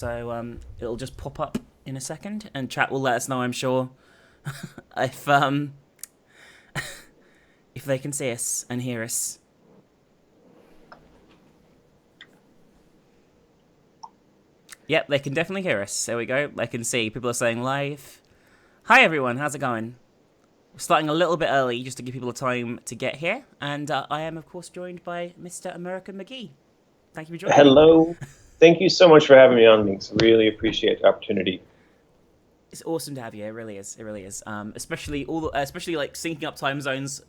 So it'll just pop up in a second, and chat will let us know, I'm sure, if if they can see us and hear us. Yep, they can definitely hear us. There we go. They can see. People are saying live. Hi everyone, how's it going? We're starting a little bit early just to give people time to get here, and I am of course joined by Mr. American McGee. Thank you for joining me. Hello. Thank you so much for having me on, Minx. Really appreciate the opportunity. It's awesome to have you. It really is. It really is. Especially like syncing up time zones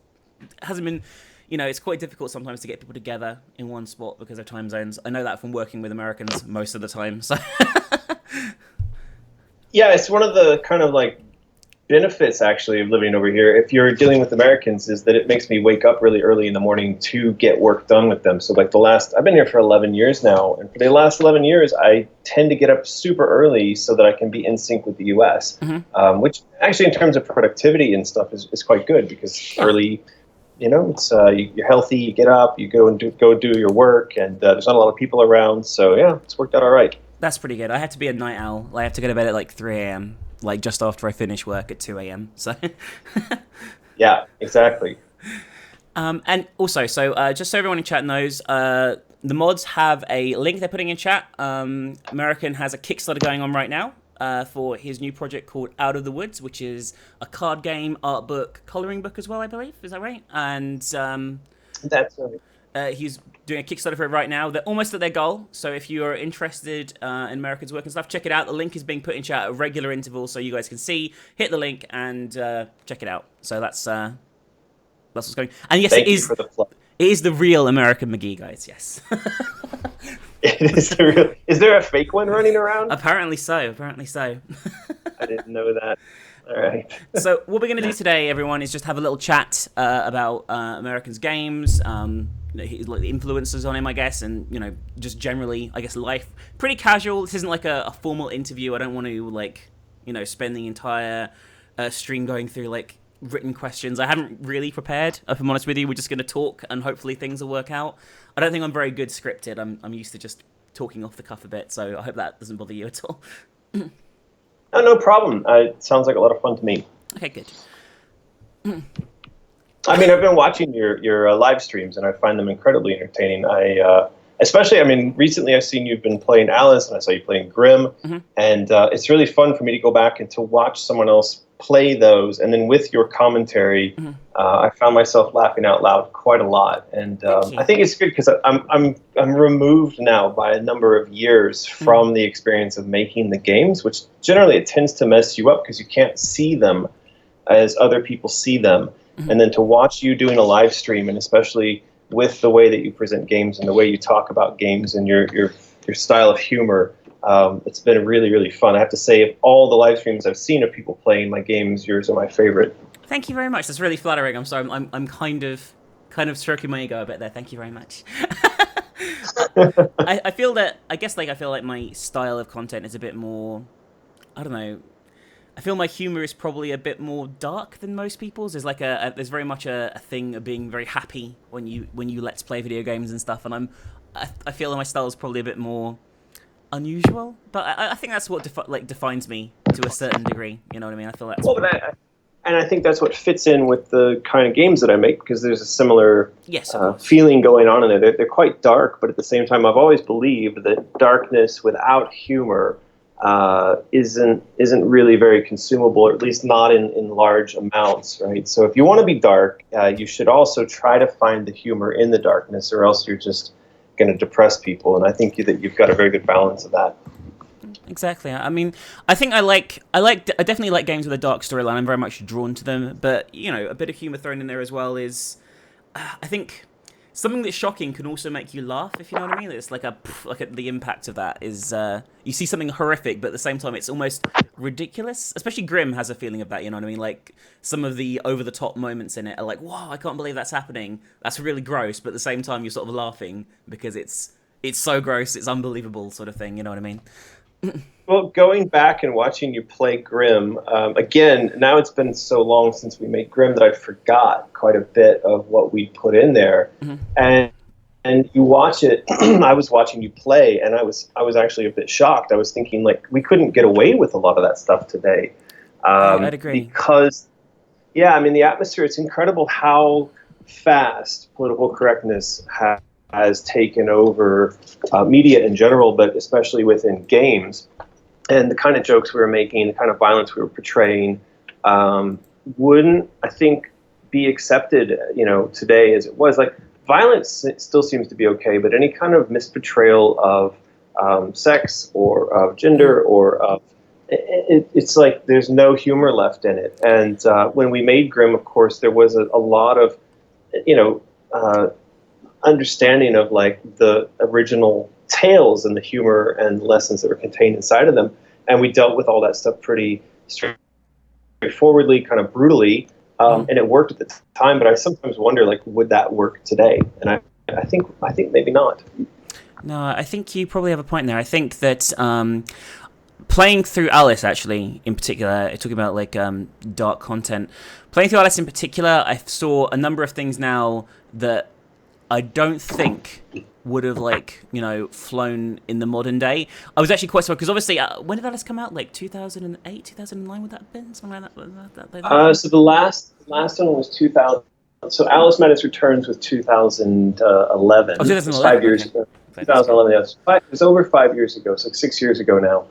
hasn't been, it's quite difficult sometimes to get people together in one spot because of time zones. I know that from working with Americans most of the time. So Yeah, it's one of the kind of like benefits actually of living over here. If you're dealing with Americans, is that it makes me wake up really early in the morning to get work done with them. So like I've been here for 11 years now, and for the last 11 years, I tend to get up super early so that I can be in sync with the US, which actually in terms of productivity and stuff is quite good because early, it's you're healthy, you get up, you go and do your work, and there's not a lot of people around. So yeah, it's worked out all right. That's pretty good. I have to be a night owl. I have to go to bed at like 3 a.m. like just after I finish work at 2 a.m. So yeah, exactly. And also, so just so everyone in chat knows, the mods have a link they're putting in chat. American has a Kickstarter going on right now for his new project called Out of the Woods, which is a card game, art book, coloring book as well, I believe. Is that right? And That's right. he's doing a Kickstarter for it right now. They're almost at their goal, so if you're interested in American's work and stuff, check it out. The link is being put in chat at regular intervals so you guys can see. Hit the link and check it out. So that's what's going. And yes, Thank you for the plug. It is the real American McGee, guys. Yes. It is the real. Is there a fake one running around? Apparently so. Apparently so. I didn't know that. All right. So what we're going to do today, everyone, is just have a little chat about American's games, like the influences on him, I guess, and just generally, I guess, life. Pretty casual. This isn't like a formal interview. I don't want to spend the entire stream going through like written questions. I haven't really prepared. If I'm honest with you, we're just going to talk, and hopefully things will work out. I don't think I'm very good scripted. I'm used to just talking off the cuff a bit, so I hope that doesn't bother you at all. Oh, no problem. It sounds like a lot of fun to me. Okay, good. I mean, I've been watching your live streams, and I find them incredibly entertaining. Recently I've seen you've been playing Alice, and I saw you playing Grimm, and it's really fun for me to go back and to watch someone else play those, and then with your commentary, I found myself laughing out loud quite a lot, and I think it's good because I'm removed now by a number of years from the experience of making the games, which generally it tends to mess you up because you can't see them as other people see them. And then to watch you doing a live stream, and especially with the way that you present games and the way you talk about games and your style of humor, it's been really, really fun. I have to say, of all the live streams I've seen of people playing my games, yours are my favorite. Thank you very much. That's really flattering. I'm sorry. I'm kind of stroking my ego a bit there. Thank you very much. I feel like my style of content is a bit more, I don't know. I feel my humor is probably a bit more dark than most people's. There's like there's very much a thing of being very happy when you let's play video games and stuff, and I feel that my style is probably a bit more unusual, but I think that's what defines me to a certain degree. You know what I mean? I feel that's and I think that's what fits in with the kind of games that I make, because there's a similar feeling going on in there. They're quite dark, but at the same time, I've always believed that darkness without humor isn't really very consumable, or at least not in large amounts, right? So if you want to be dark, you should also try to find the humor in the darkness, or else you're just going to depress people. And I think that you've got a very good balance of that. Exactly. I mean, I think I definitely like games with a dark storyline. I'm very much drawn to them, but a bit of humor thrown in there as well is, I think, something that's shocking can also make you laugh, if you know what I mean. It's like the impact of that is you see something horrific, but at the same time it's almost ridiculous. Especially Grimm has a feeling of that, you know what I mean? Like some of the over-the-top moments in it are like, wow, I can't believe that's happening. That's really gross, but at the same time you're sort of laughing because it's so gross, it's unbelievable sort of thing, you know what I mean? Well, going back and watching you play Grimm, again, now it's been so long since we made Grimm that I forgot quite a bit of what we put in there. And and you watch it. I was watching you play, and I was actually a bit shocked. I was thinking, like, we couldn't get away with a lot of that stuff today, I'd agree. because yeah, I mean, the atmosphere. It's incredible how fast political correctness has taken over media in general, but especially within games. And the kind of jokes we were making, the kind of violence we were portraying, wouldn't, I think, be accepted, today as it was. Like, violence still seems to be okay, but any kind of misportrayal of sex or of gender or of it's like there's no humor left in it. And when we made Grimm, of course, there was a lot of, you know, uh, understanding of like the original tales and the humor and lessons that were contained inside of them. And we dealt with all that stuff pretty straightforwardly, kind of brutally, and it worked at the time. But I sometimes wonder, like, would that work today? And I think maybe not. No, I think you probably have a point there. I think that playing through Alice, actually, in particular, talking about like dark content, playing through Alice in particular, I saw a number of things now that I don't think would have flown in the modern day. I was actually quite surprised because obviously, when did Alice come out? Like 2008, 2009? Would that have been something like that? So the last one was 2000. So Alice Madness Returns was 2011. Oh, 2011. 5 years ago. 2011. Yes, it was over 5 years ago. So 6 years ago now.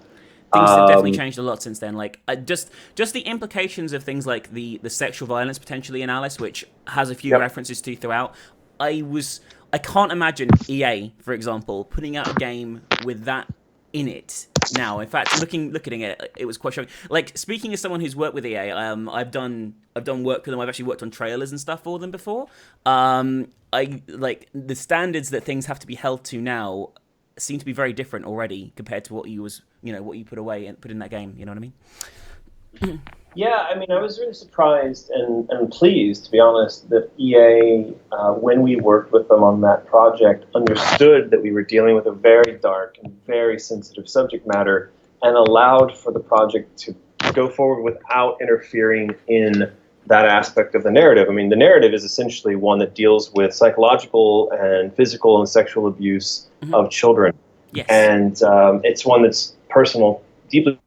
Things have definitely changed a lot since then. Like just the implications of things like the sexual violence potentially in Alice, which has a few references to throughout. I can't imagine EA, for example, putting out a game with that in it now. In fact, looking at it, it was quite shocking. Like, speaking as someone who's worked with EA, I've done work for them. I've actually worked on trailers and stuff for them before. I like the standards that things have to be held to now seem to be very different already compared to what you put away and put in that game. You know what I mean? Yeah, I mean, I was really surprised and pleased, to be honest, that EA, when we worked with them on that project, understood that we were dealing with a very dark and very sensitive subject matter and allowed for the project to go forward without interfering in that aspect of the narrative. I mean, the narrative is essentially one that deals with psychological and physical and sexual abuse of children. Yes. And it's one that's personal, deeply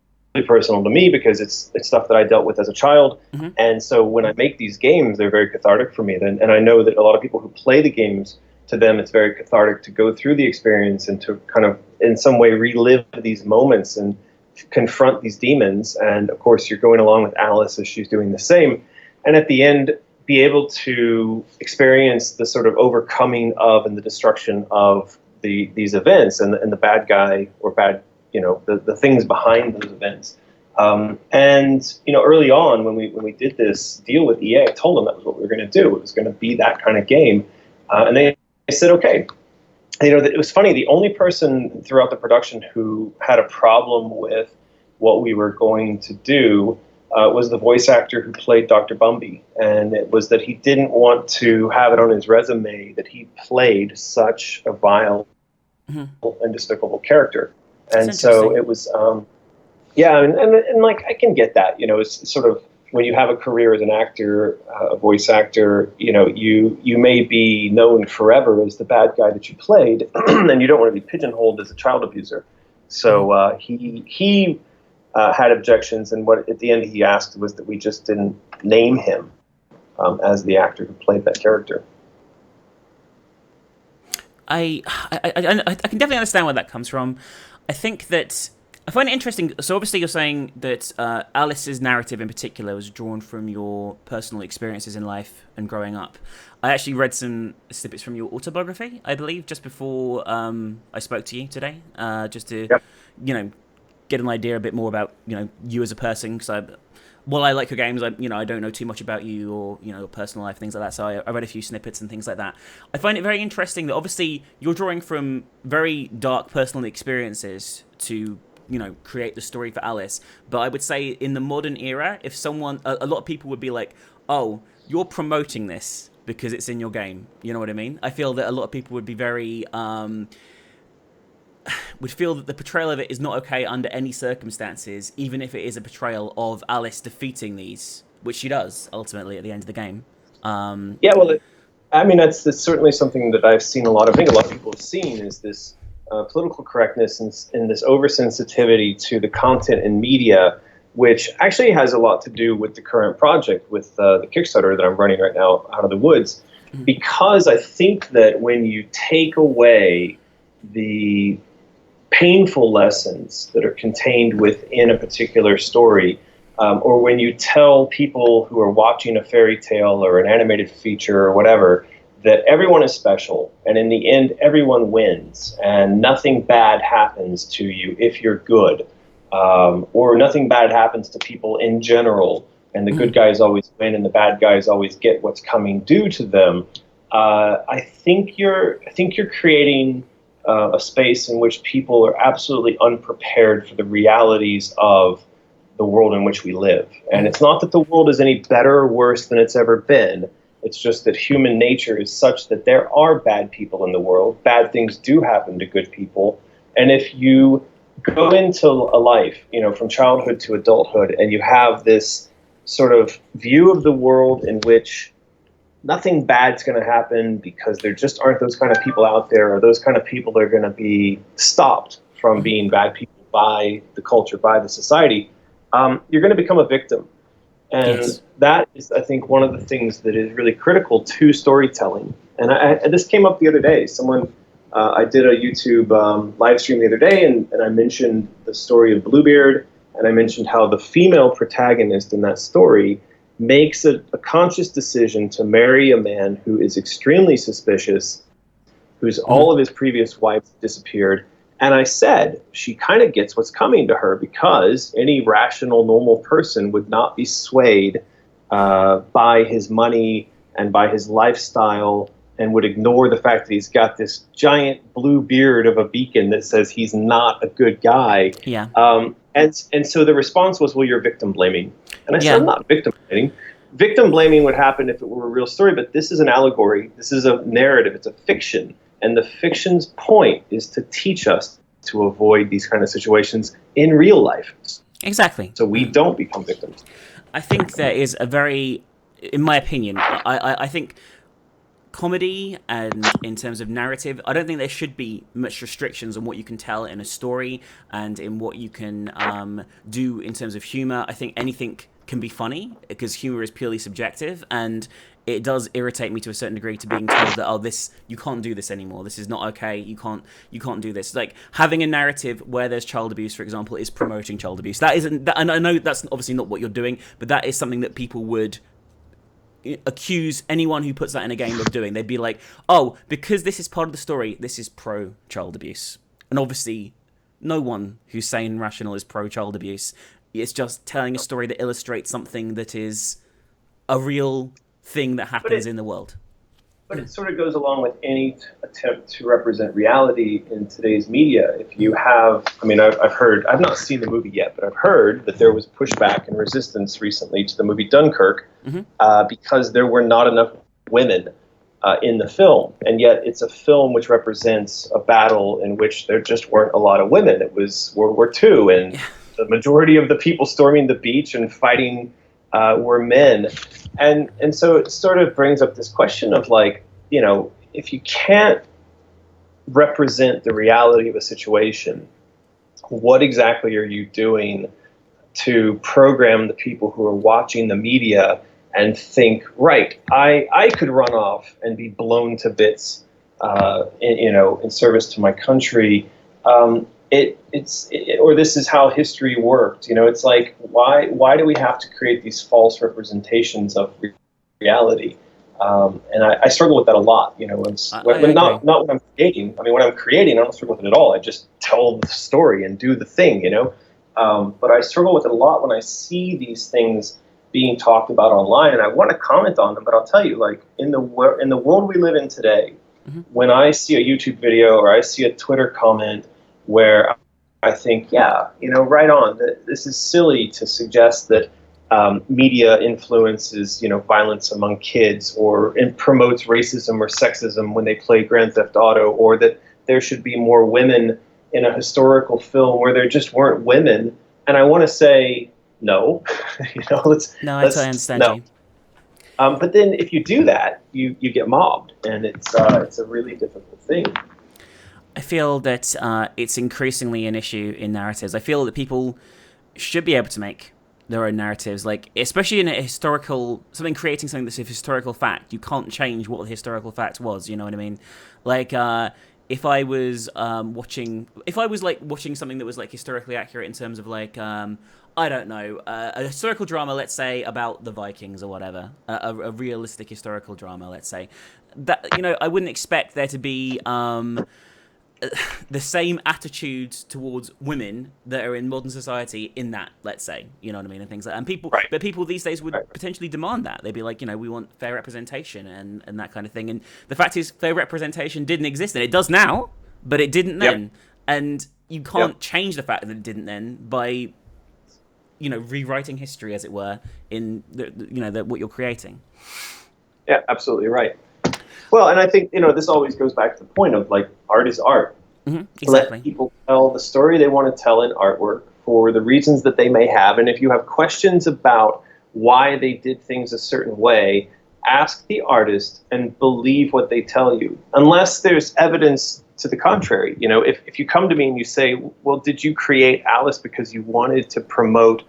personal to me because it's stuff that I dealt with as a child. And so when I make these games, they're very cathartic for me. And I know that a lot of people who play the games, to them it's very cathartic to go through the experience and to kind of in some way relive these moments and confront these demons. And of course you're going along with Alice as she's doing the same. And at the end, be able to experience the sort of overcoming of and the destruction of these events and the bad guy or bad, the things behind those events. And early on when we did this deal with EA, I told them that was what we were going to do. It was going to be that kind of game, and they said okay. It was funny. The only person throughout the production who had a problem with what we were going to do was the voice actor who played Dr. Bumby, and it was that he didn't want to have it on his resume that he played such a vile and despicable character. And so it was, and like I can get that. It's sort of when you have a career as an actor, a voice actor, you may be known forever as the bad guy that you played, and you don't want to be pigeonholed as a child abuser. So he had objections, and what at the end he asked was that we just didn't name him as the actor who played that character. I can definitely understand where that comes from. I think that I find it interesting. So obviously you're saying that Alice's narrative in particular was drawn from your personal experiences in life and growing up. I actually read some snippets from your autobiography, I believe, just before I spoke to you today, just to, get an idea a bit more about, you as a person. Because while I like your games, I don't know too much about you or, your personal life, things like that. So I read a few snippets and things like that. I find it very interesting that obviously you're drawing from very dark personal experiences to, create the story for Alice. But I would say in the modern era, if someone, a lot of people would be like, oh, you're promoting this because it's in your game. You know what I mean? I feel that a lot of people would be very, would feel that the portrayal of it is not okay under any circumstances, even if it is a portrayal of Alice defeating these, which she does ultimately at the end of the game. I mean, that's certainly something that I've seen a lot of. I think a lot of people have seen is this political correctness and this oversensitivity to the content in media, which actually has a lot to do with the current project with the Kickstarter that I'm running right now, Out of the Woods, because I think that when you take away the painful lessons that are contained within a particular story, or when you tell people who are watching a fairy tale or an animated feature or whatever that everyone is special and in the end everyone wins and nothing bad happens to you if you're good, or nothing bad happens to people in general and the good guys always win and the bad guys always get what's coming due to them, I think you're creating a space in which people are absolutely unprepared for the realities of the world in which we live. And it's not that the world is any better or worse than it's ever been. It's just that human nature is such that there are bad people in the world. Bad things do happen to good people. And if you go into a life, from childhood to adulthood, and you have this sort of view of the world in which nothing bad's going to happen because there just aren't those kind of people out there, or those kind of people are going to be stopped from being bad people by the culture, by the society, you're going to become a victim. And that is, I think, one of the things that is really critical to storytelling. And this came up the other day. I did a YouTube live stream the other day, and I mentioned the story of Bluebeard, and I mentioned how the female protagonist in that story makes a conscious decision to marry a man who is extremely suspicious, whose all of his previous wives disappeared. And I said, she kind of gets what's coming to her because any rational, normal person would not be swayed by his money and by his lifestyle and would ignore the fact that he's got this giant blue beard of a beacon that says he's not a good guy. Yeah. And so the response was, well, you're victim blaming. And I said, I'm not victim blaming. Victim blaming would happen if it were a real story, but this is an allegory. This is a narrative. It's a fiction. And the fiction's point is to teach us to avoid these kind of situations in real life. Exactly. So we don't become victims. I think there is a very, in my opinion, I think comedy and in terms of narrative, I don't think there should be much restrictions on what you can tell in a story and in what you can do in terms of humor. I think anything can be funny because humor is purely subjective, and it does irritate me to a certain degree to being told that, you can't do this anymore. This is not okay. You can't do this. Like having a narrative where there's child abuse, for example, is promoting child abuse. And I know that's obviously not what you're doing, but that is something that people would accuse anyone who puts that in a game of doing. They'd be like, oh, because this is part of the story, this is pro child abuse. And obviously no one who's sane and rational is pro child abuse. It's just telling a story that illustrates something that is a real thing that happens in the world. But it sort of goes along with any attempt to represent reality in today's media. If you have, I've not seen the movie yet, but I've heard that there was pushback and resistance recently to the movie Dunkirk because there were not enough women in the film. And yet it's a film which represents a battle in which there just weren't a lot of women. It was World War II, and the majority of the people storming the beach and fighting were men. And so it sort of brings up this question of if you can't represent the reality of a situation, what exactly are you doing to program the people who are watching the media and think, right, I could run off and be blown to bits in service to my country. Or this is how history worked. It's like, why do we have to create these false representations of reality? And I struggle with that a lot. Not when I'm creating. When I'm creating, I don't struggle with it at all. I just tell the story and do the thing. But I struggle with it a lot when I see these things being talked about online, and I want to comment on them. But I'll tell you, in the world we live in today, when I see a YouTube video or I see a Twitter comment where I think, right on, this is silly to suggest that media influences, violence among kids, or it promotes racism or sexism when they play Grand Theft Auto, or that there should be more women in a historical film where there just weren't women. And I want to say, no. I totally understand you. But then if you do that, you get mobbed, and it's a really difficult thing. I feel that it's increasingly an issue in narratives. I feel that people should be able to make their own narratives, like especially in a creating something that's a historical fact. You can't change what the historical fact was. You know what I mean? Like if I was watching something that was like historically accurate in terms of like I don't know, a historical drama, let's say about the Vikings or whatever, a realistic historical drama, let's say, that I wouldn't expect there to be the same attitudes towards women that are in modern society in that, let's say, you know what I mean, and things like that. And people, Right. but people these days would potentially demand that. They'd be like, we want fair representation and that kind of thing. And the fact is, fair representation didn't exist then. It does now, but it didn't then. And you can't change the fact that it didn't then by, rewriting history, as it were, in what you're creating. Yeah, absolutely right. Well, and I think, this always goes back to the point of, like, art is art. Mm-hmm, exactly. Let people tell the story they want to tell in artwork for the reasons that they may have. And if you have questions about why they did things a certain way, ask the artist and believe what they tell you, unless there's evidence to the contrary. If you come to me and you say, well, did you create Alice because you wanted to promote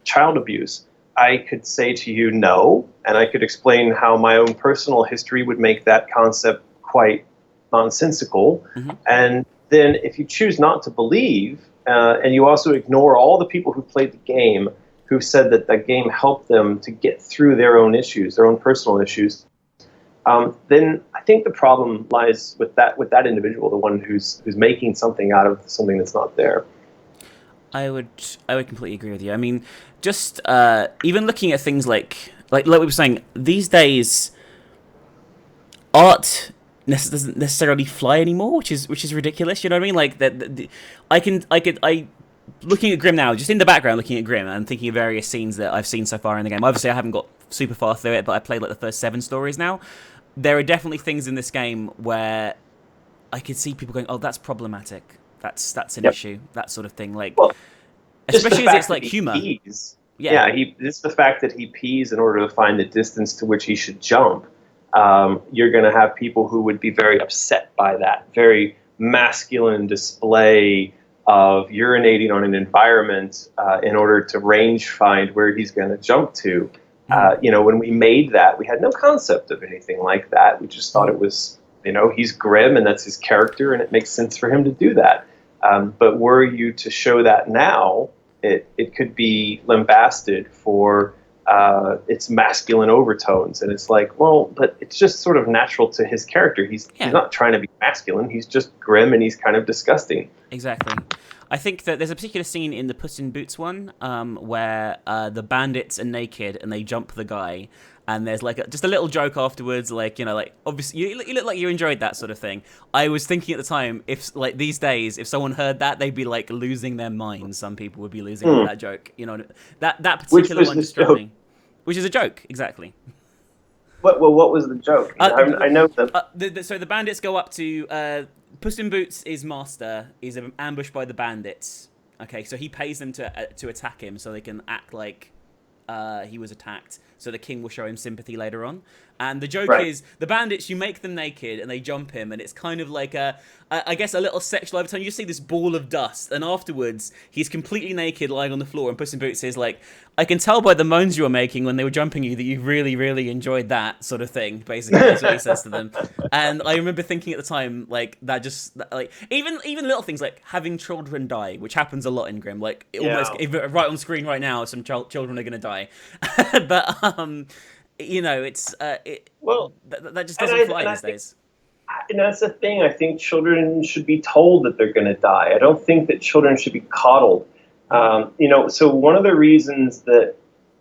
child abuse? I could say to you no, and I could explain how my own personal history would make that concept quite nonsensical. Mm-hmm. And then if you choose not to believe, and you also ignore all the people who played the game, who said that the game helped them to get through their own issues, their own personal issues, then I think the problem lies with that individual, the one who's making something out of something that's not there. I would completely agree with you. I mean, just even looking at things like we were saying, these days, art doesn't necessarily fly anymore, which is ridiculous. You know what I mean? Like I looking at Grim now, just in the background, looking at Grim and thinking of various scenes that I've seen so far in the game. Obviously, I haven't got super far through it, but I played like the first 7 stories now. There are definitely things in this game where I could see people going, "Oh, that's problematic. That's an issue." That sort of thing. Like, well, especially as it's like humor. It's the fact that he pees in order to find the distance to which he should jump. You're going to have people who would be very upset by that very masculine display of urinating on an environment in order to range find where he's going to jump to. When we made that, we had no concept of anything like that. We just thought it was, he's Grim and that's his character and it makes sense for him to do that. But were you to show that now, it could be lambasted for its masculine overtones. And it's like, well, but it's just sort of natural to his character. He's not trying to be masculine. He's just grim and he's kind of disgusting. Exactly. I think that there's a particular scene in the Puss in Boots one where the bandits are naked and they jump the guy. And there's like just a little joke afterwards, like, obviously you look like you enjoyed that sort of thing. I was thinking at the time, if like these days, if someone heard that, they'd be like losing their minds. Some people would be losing that joke. That particular one just struck me. Which is a joke, exactly. What was the joke? I know that. So the bandits go up to Puss in Boots. Is ambushed by the bandits. Okay, so he pays them to attack him, so they can act like he was attacked. So the king will show him sympathy later on. And the joke is, the bandits, you make them naked and they jump him, and it's kind of like I guess a little sexual overtone. You see this ball of dust, and afterwards, he's completely naked lying on the floor, and Puss in Boots is like, I can tell by the moans you were making when they were jumping you that you really, really enjoyed that sort of thing, basically. That's what he says to them. And I remember thinking at the time, like, even little things like having children die, which happens a lot in Grim, like, almost right on screen right now, some children are going to die. But, it's that just doesn't fly these days. And that's the thing. I think children should be told that they're going to die. I don't think that children should be coddled. So one of the reasons that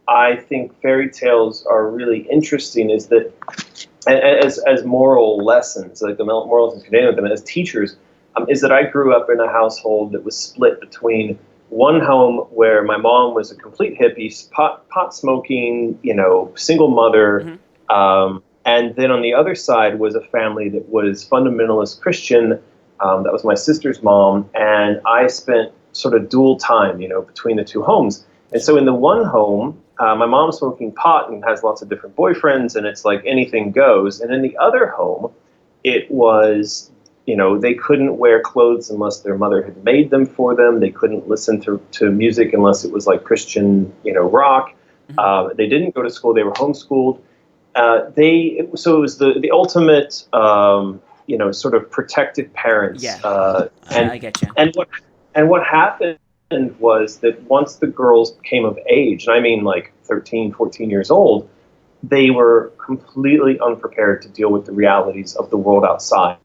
I think fairy tales are really interesting is that, as moral lessons, like the moral lessons contained with them as teachers, is that I grew up in a household that was split between one home where my mom was a complete hippie, pot smoking, single mother, and then on the other side was a family that was fundamentalist Christian. That was my sister's mom, and I spent sort of dual time, between the two homes. And so in the one home, my mom's smoking pot and has lots of different boyfriends, and it's like anything goes. And in the other home, it was, they couldn't wear clothes unless their mother had made them for them. They couldn't listen to music unless it was like Christian, rock. They didn't go to school. They were homeschooled. So it was the ultimate, sort of protective parents. Yeah, and I get you. And what happened was that once the girls came of age, and I mean like 13, 14 years old, they were completely unprepared to deal with the realities of the world outside.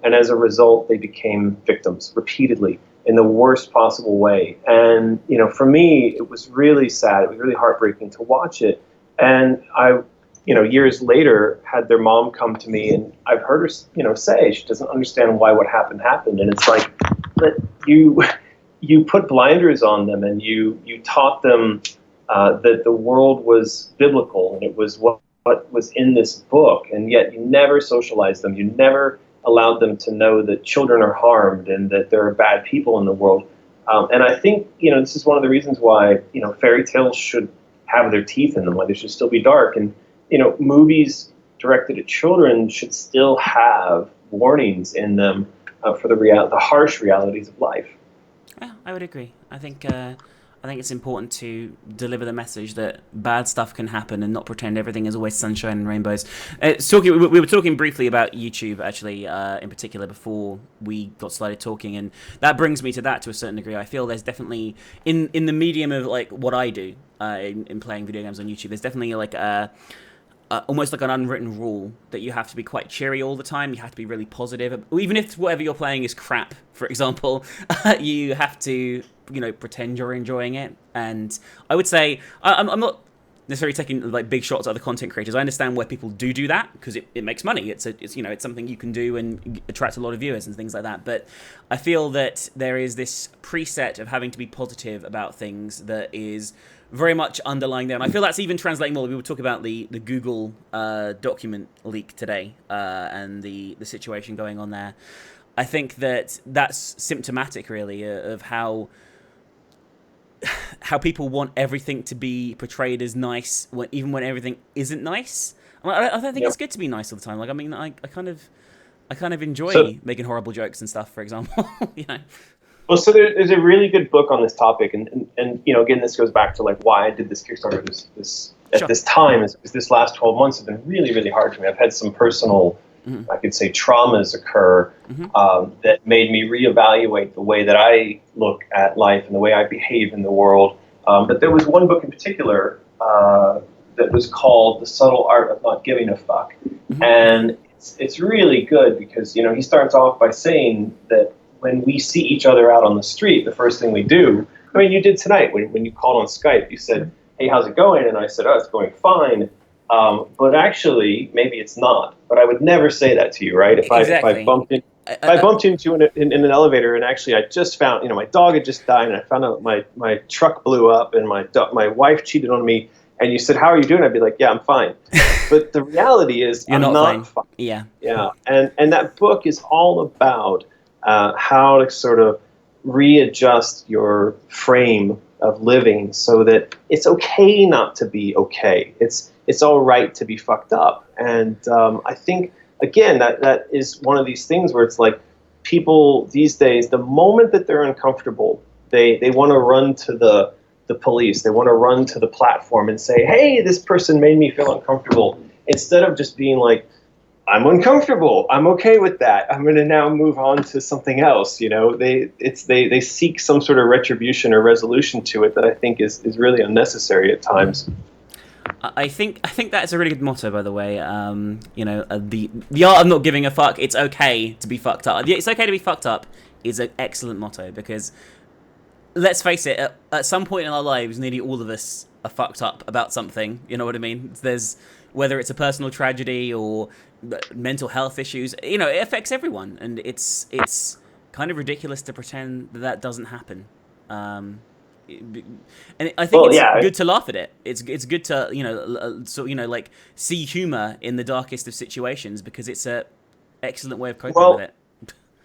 And as a result, they became victims repeatedly in the worst possible way. And, for me, it was really sad. It was really heartbreaking to watch it. And I, years later, had their mom come to me, and I've heard her, say she doesn't understand why what happened. And it's like that you put blinders on them, and you taught them that the world was biblical and it was what was in this book, and yet you never socialized them. You never allowed them to know that children are harmed and that there are bad people in the world. And I think, this is one of the reasons why, fairy tales should have their teeth in them, why they should still be dark. And, movies directed at children should still have warnings in them for the harsh realities of life. Yeah, I would agree. I think it's important to deliver the message that bad stuff can happen and not pretend everything is always sunshine and rainbows. We were talking briefly about YouTube, actually, in particular, before we got started talking, and that brings me to that to a certain degree. I feel there's definitely, in the medium of like what I do in playing video games on YouTube, there's definitely like almost like an unwritten rule that you have to be quite cheery all the time. You have to be really positive. Even if whatever you're playing is crap, for example, you have to, pretend you're enjoying it. And I would say, I'm not necessarily taking like big shots at other content creators. I understand where people do that because it makes money. It's something you can do and attract a lot of viewers and things like that. But I feel that there is this preset of having to be positive about things that is very much underlying there. And I feel that's even translating more. We were talking about the Google document leak today and the situation going on there. I think that's symptomatic, really, of how people want everything to be portrayed as nice, even when everything isn't nice. I don't think it's good to be nice all the time. Like, I mean, I kind of enjoy making horrible jokes and stuff, for example. Well, so there's a really good book on this topic, and again, this goes back to like why I did this Kickstarter at this time. Is this last 12 months have been really, really hard for me. I've had some personal, I could say, traumas occur that made me reevaluate the way that I look at life and the way I behave in the world. But there was one book in particular that was called The Subtle Art of Not Giving a Fuck, and it's really good because he starts off by saying that when we see each other out on the street, the first thing we do, I mean, you did tonight when you called on Skype, you said, hey, how's it going? And I said, oh, it's going fine. But actually, maybe it's not. But I would never say that to you, right? If I bumped into you in an elevator, and actually I just found, my dog had just died, and I found out my truck blew up, and my wife cheated on me, and you said, how are you doing? I'd be like, yeah, I'm fine. But the reality is, I'm not fine. Yeah. Yeah. And that book is all about how to sort of readjust your frame of living so that it's okay not to be okay. It's all right to be fucked up. And I think, again, that is one of these things where it's like people these days, the moment that they're uncomfortable, they want to run to the police. They want to run to the platform and say, hey, this person made me feel uncomfortable, instead of just being like, I'm uncomfortable. I'm okay with that. I'm going to now move on to something else. They seek some sort of retribution or resolution to it that I think is really unnecessary at times. I think that's a really good motto, by the way. The art of not giving a fuck. It's okay to be fucked up. It's okay to be fucked up is an excellent motto because, let's face it, at some point in our lives, nearly all of us are fucked up about something. You know what I mean? Whether it's a personal tragedy or mental health issues, it affects everyone, and it's kind of ridiculous to pretend that doesn't happen. And I think good to laugh at it. It's good to like see humor in the darkest of situations because it's a excellent way of coping with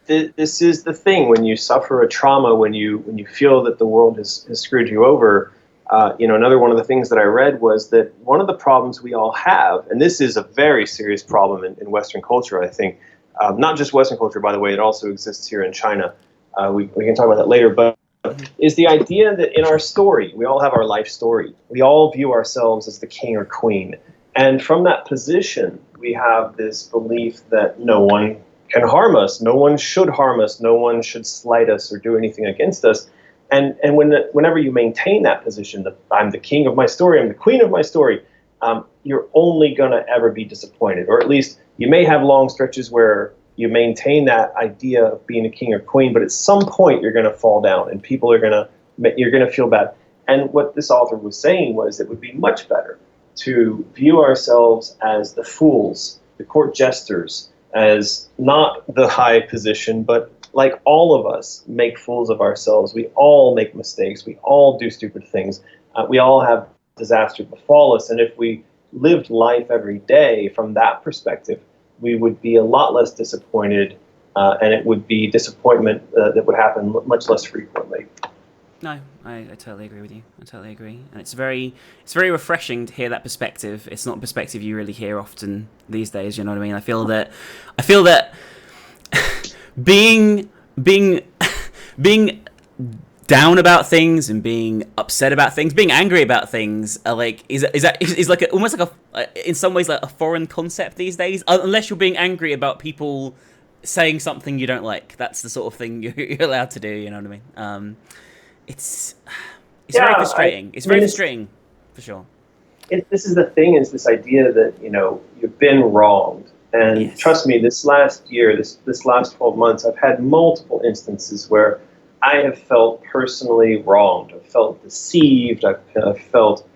it. This is the thing when you suffer a trauma, when you feel that the world has screwed you over. Another one of the things that I read was that one of the problems we all have, and this is a very serious problem in Western culture, I think, not just Western culture, by the way, it also exists here in China. We can talk about that later, but is the idea that in our story, we all have our life story. We all view ourselves as the king or queen. And from that position, we have this belief that no one can harm us, no one should harm us, no one should slight us or do anything against us. And whenever you maintain that position, that I'm the king of my story, I'm the queen of my story, you're only going to ever be disappointed. Or at least you may have long stretches where you maintain that idea of being a king or queen, but at some point you're going to fall down and you're going to feel bad. And what this author was saying was it would be much better to view ourselves as the fools, the court jesters, as not the high position, but like all of us make fools of ourselves. We all make mistakes. We all do stupid things. We all have disaster befall us. And if we lived life every day from that perspective, we would be a lot less disappointed, and it would be disappointment that would happen much less frequently. No, I totally agree with you. I totally agree, and it's very refreshing to hear that perspective. It's not a perspective you really hear often these days. You know what I mean? I feel that being down about things and being upset about things, being angry about things, is like almost like in some ways like a foreign concept these days. Unless you're being angry about people saying something you don't like, that's the sort of thing you're allowed to do. You know what I mean? It's very frustrating. It's very frustrating, for sure. This is the thing, is this idea that, you've been wronged. And yes. Trust me, this last year, this last 12 months, I've had multiple instances where I have felt personally wronged. I've felt deceived. I've felt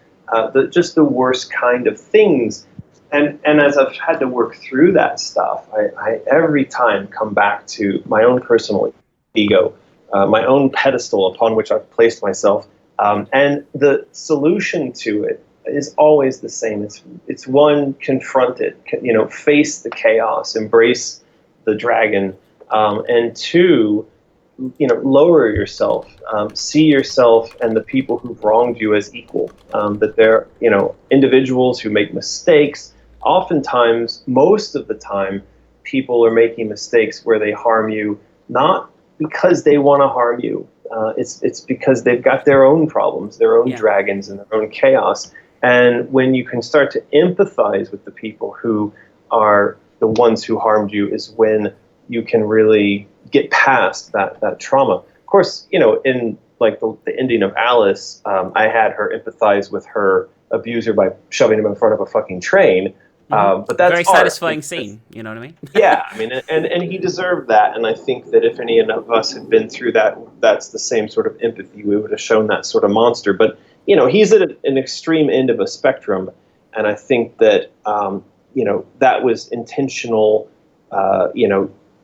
just the worst kind of things. And as I've had to work through that stuff, I every time come back to my own personal ego, my own pedestal upon which I've placed myself. And the solution to it is always the same. It's one, confront it, face the chaos, embrace the dragon, and two, lower yourself, see yourself and the people who've wronged you as equal, that they're, individuals who make mistakes. Oftentimes, most of the time, people are making mistakes where they harm you, not because they want to harm you. It's because they've got their own problems, their own dragons and their own chaos. And when you can start to empathize with the people who are the ones who harmed you is when you can really get past that trauma. Of course, in like the ending of Alice, I had her empathize with her abuser by shoving him in front of a fucking train. But that's very satisfying scene, you know what I mean? Yeah, I mean, and he deserved that. And I think that if any of us had been through that, that's the same sort of empathy we would have shown that sort of monster. But he's at an extreme end of a spectrum, and I think that that was intentional.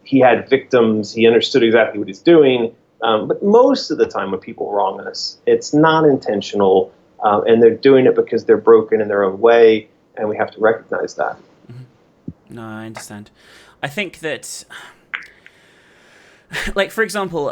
He had victims. He understood exactly what he's doing. But most of the time, when people wrong us, it's not intentional, and they're doing it because they're broken in their own way. And we have to recognize that. Mm-hmm. No, I understand. I think that, like, for example,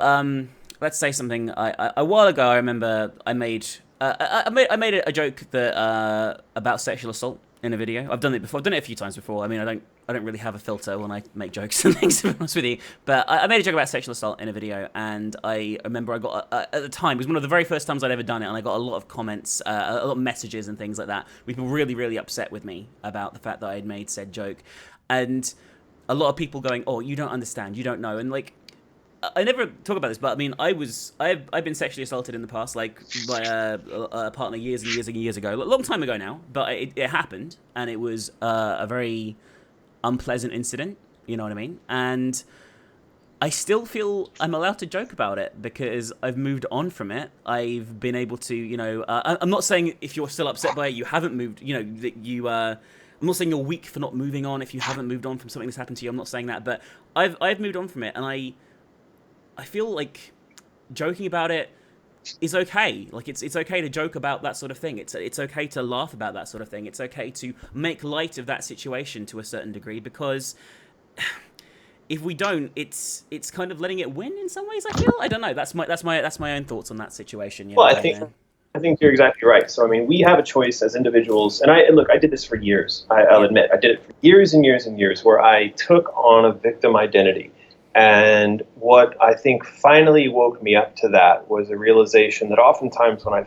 let's say something. A while ago, I remember I made a joke that about sexual assault in a video. I've done it before. I've done it a few times before. I mean, I don't really have a filter when I make jokes and things, to be honest with you. But I made a joke about sexual assault in a video, and I remember I got, at the time, it was one of the very first times I'd ever done it, and I got a lot of comments, a lot of messages and things like that. People really, really upset with me about the fact that I had made said joke. And a lot of people going, oh, you don't understand, you don't know. And, like, I never talk about this, but I mean, I've been sexually assaulted in the past, like by a partner years and years and years ago, a long time ago now. But it happened, and it was a very unpleasant incident. You know what I mean? And I still feel I'm allowed to joke about it because I've moved on from it. I've been able to, I'm not saying if you're still upset by it, you haven't moved. That you. I'm not saying you're weak for not moving on if you haven't moved on from something that's happened to you. I'm not saying that, but I've moved on from it, and I feel like joking about it is okay. Like it's okay to joke about that sort of thing. It's okay to laugh about that sort of thing. It's okay to make light of that situation to a certain degree, because if we don't, it's kind of letting it win in some ways. I feel. I don't know. That's my own thoughts on that situation. Well, I think I think you're exactly right. So, I mean, we have a choice as individuals, and I did this for years. I'll admit, I did it for years and years and years, where I took on a victim identity. And what I think finally woke me up to that was a realization that oftentimes when I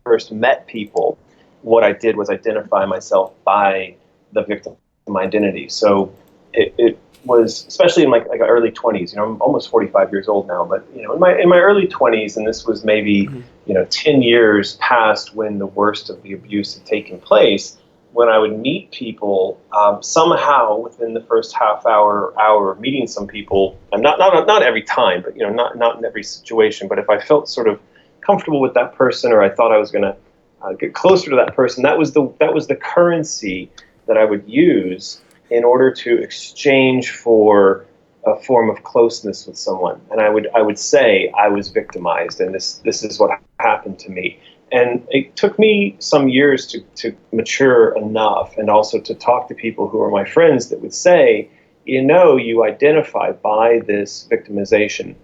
first met people, what I did was identify myself by the victim identity. So it was, especially in my early 20s, I'm almost 45 years old now, but in my early 20s, and this was maybe 10 years past when the worst of the abuse had taken place, when I would meet people, somehow within the first half hour of meeting some people, and not every time, but not in every situation, but if I felt sort of comfortable with that person, or I thought I was going to get closer to that person, that was the currency that I would use in order to exchange for a form of closeness with someone. And I would say I was victimized, and this is what happened to me. And it took me some years to mature enough, and also to talk to people who are my friends that would say, you identify by this victimization,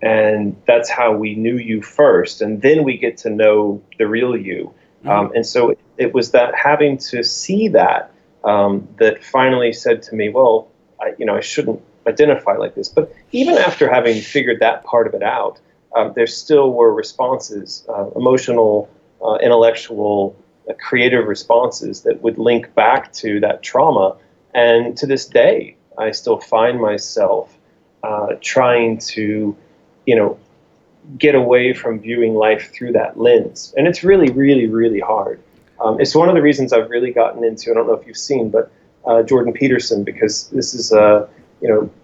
and that's how we knew you first, and then we get to know the real you. And so it was that having to see that that finally said to me, well, I shouldn't identify like this. But even after having figured that part of it out, there still were responses, emotional, intellectual, creative responses that would link back to that trauma. And to this day, I still find myself trying to, get away from viewing life through that lens. And it's really, really, really hard. It's one of the reasons I've really gotten into, I don't know if you've seen, but Jordan Peterson, because this is a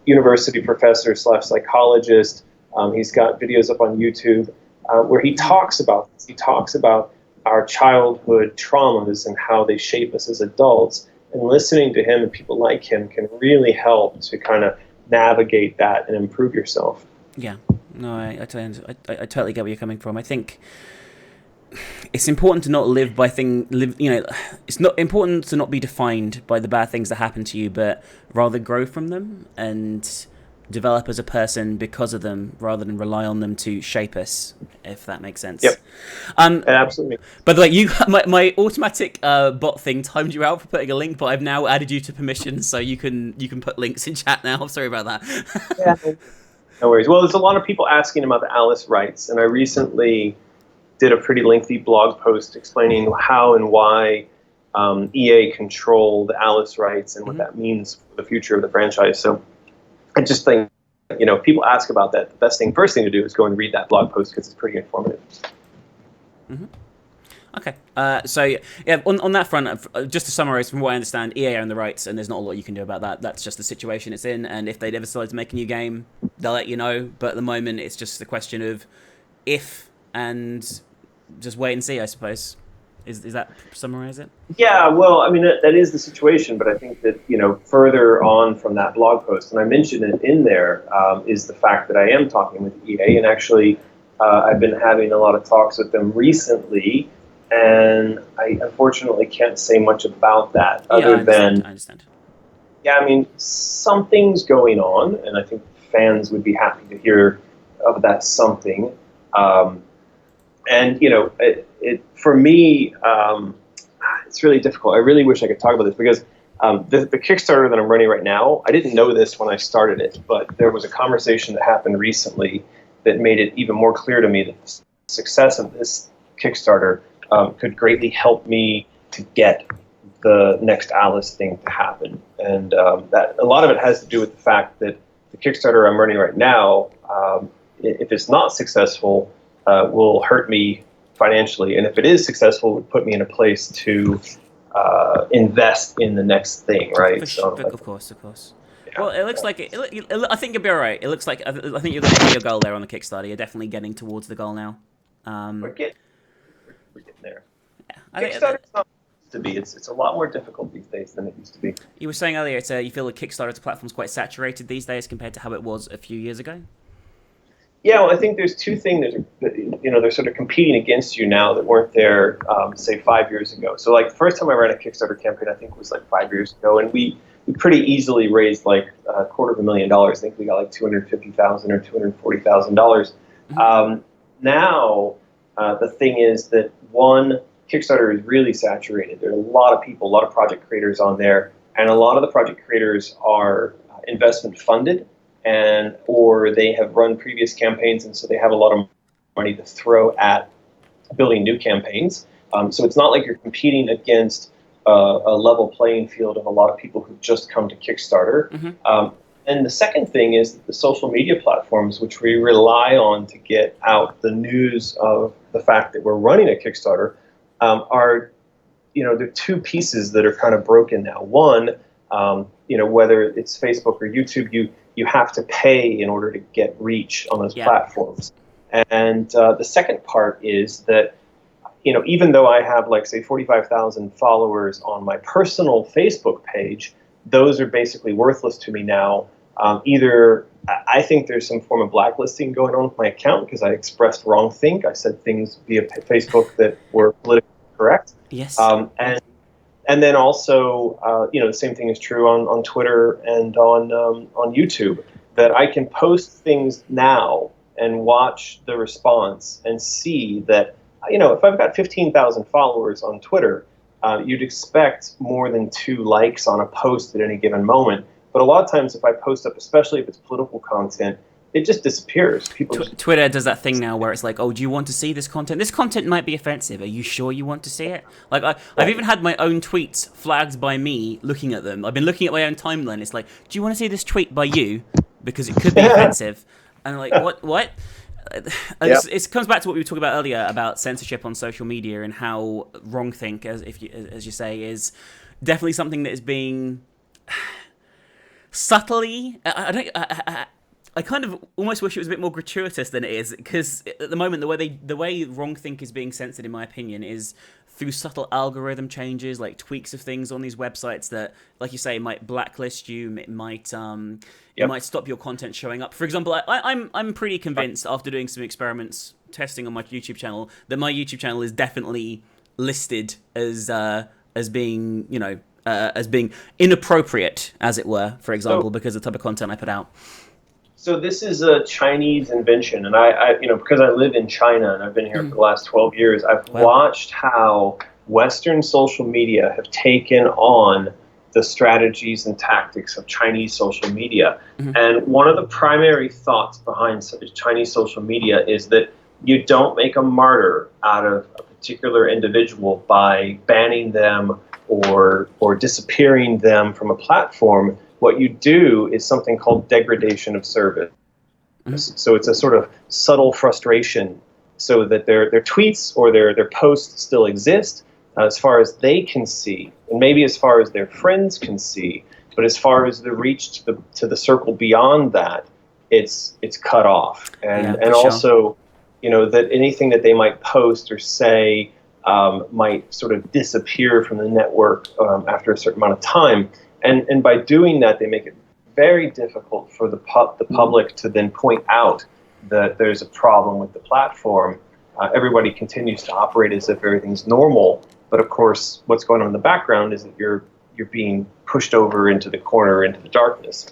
university professor / psychologist. He's got videos up on YouTube where he talks about this. He talks about our childhood traumas and how they shape us as adults. And listening to him and people like him can really help to kind of navigate that and improve yourself. Yeah, no, I totally get where you're coming from. I think it's important to not live by it's not important to not be defined by the bad things that happen to you, but rather grow from them and develop as a person because of them, rather than rely on them to shape us, if that makes sense. Yep. Absolutely. But my automatic bot thing timed you out for putting a link, but I've now added you to permissions, so you can put links in chat now. Sorry about that. Yeah. No worries. Well, there's a lot of people asking about the Alice rights, and I recently did a pretty lengthy blog post explaining how and why EA control the Alice rights and what that means for the future of the franchise. So I just think, if people ask about that, the first thing to do is go and read that blog post, because it's pretty informative. Mm-hmm. Okay, so yeah, on that front, just to summarize, from what I understand, EA own the rights, and there's not a lot you can do about that. That's just the situation it's in, and if they'd ever decide to make a new game, they'll let you know. But at the moment, it's just the question of if, and just wait and see, I suppose. Is that summarize it? Yeah, well, I mean, that is the situation, but I think that, further on from that blog post, and I mentioned it in there, is the fact that I am talking with EA, and actually I've been having a lot of talks with them recently, and I unfortunately can't say much about that other than... I understand. Yeah, I mean, something's going on, and I think fans would be happy to hear of that something. And, for me, it's really difficult. I really wish I could talk about this, because the Kickstarter that I'm running right now, I didn't know this when I started it, but there was a conversation that happened recently that made it even more clear to me that the success of this Kickstarter could greatly help me to get the next Alice thing to happen. And that a lot of it has to do with the fact that the Kickstarter I'm running right now, if it's not successful, will hurt me financially, and if it is successful, it would put me in a place to invest in the next thing, right? Of course. Yeah. Well, it looks like I think you'll be all right. It looks like I think you're going to hit your goal there on the Kickstarter. You're definitely getting towards the goal now. We're getting there. Yeah, Kickstarter's not to be. It's a lot more difficult these days than it used to be. You were saying earlier, you feel the Kickstarter platform's quite saturated these days compared to how it was a few years ago. Yeah, well, I think there's two things that they're sort of competing against you now that weren't there, say, 5 years ago. So, like, the first time I ran a Kickstarter campaign, I think was like 5 years ago, and we pretty easily raised like $250,000. I think we got like $250,000 or $240,000. Now, The thing is that, one, Kickstarter is really saturated. There are a lot of people, a lot of project creators on there, and a lot of the project creators are investment funded, or they have run previous campaigns, and so they have a lot of money to throw at building new campaigns. So it's not like you're competing against a level playing field of a lot of people who've just come to Kickstarter. And the second thing is that the social media platforms, which we rely on to get out the news of the fact that we're running a Kickstarter, are, there are two pieces that are kind of broken now. One, whether it's Facebook or YouTube, you have to pay in order to get reach on those platforms. And the second part is that, even though I have, like, say, 45,000 followers on my personal Facebook page, those are basically worthless to me now. Either I think there's some form of blacklisting going on with my account because I expressed wrongthink. I said things via Facebook that were politically correct. Yes. And then also, the same thing is true on Twitter and on YouTube, that I can post things now and watch the response and see that, if I've got 15,000 followers on Twitter, you'd expect more than 2 likes on a post at any given moment. But a lot of times if I post up, especially if it's political content, it just disappears. Twitter does that thing now where it's like, oh, do you want to see this content? This content might be offensive. Are you sure you want to see it? Like, I've even had my own tweets flagged by me looking at them. I've been looking at my own timeline. It's like, do you want to see this tweet by you? Because it could be offensive. And I'm like, what? It comes back to what we were talking about earlier about censorship on social media and how wrongthink, as you say, is definitely something that is being subtly. I kind of almost wish it was a bit more gratuitous than it is, because at the moment the way wrongthink is being censored, in my opinion, is through subtle algorithm changes, like tweaks of things on these websites that, like you say, might blacklist you. It might it might stop your content showing up. For example, I'm pretty convinced after doing some experiments testing on my YouTube channel that my YouTube channel is definitely listed as being as being inappropriate, as it were. For example, because of the type of content I put out. So this is a Chinese invention, and I because I live in China and I've been here for the last 12 years, I've watched how Western social media have taken on the strategies and tactics of Chinese social media. And one of the primary thoughts behind Chinese social media is that you don't make a martyr out of a particular individual by banning them or disappearing them from a platform. What you do is something called degradation of service. So it's a sort of subtle frustration so that their tweets or their posts still exist as far as they can see, and maybe as far as their friends can see, but as far as the reach to the circle beyond that, it's cut off. And also, that anything that they might post or say might sort of disappear from the network after a certain amount of time. And by doing that, they make it very difficult for the public to then point out that there's a problem with the platform. Everybody continues to operate as if everything's normal, but of course, what's going on in the background is that you're being pushed over into the corner, into the darkness.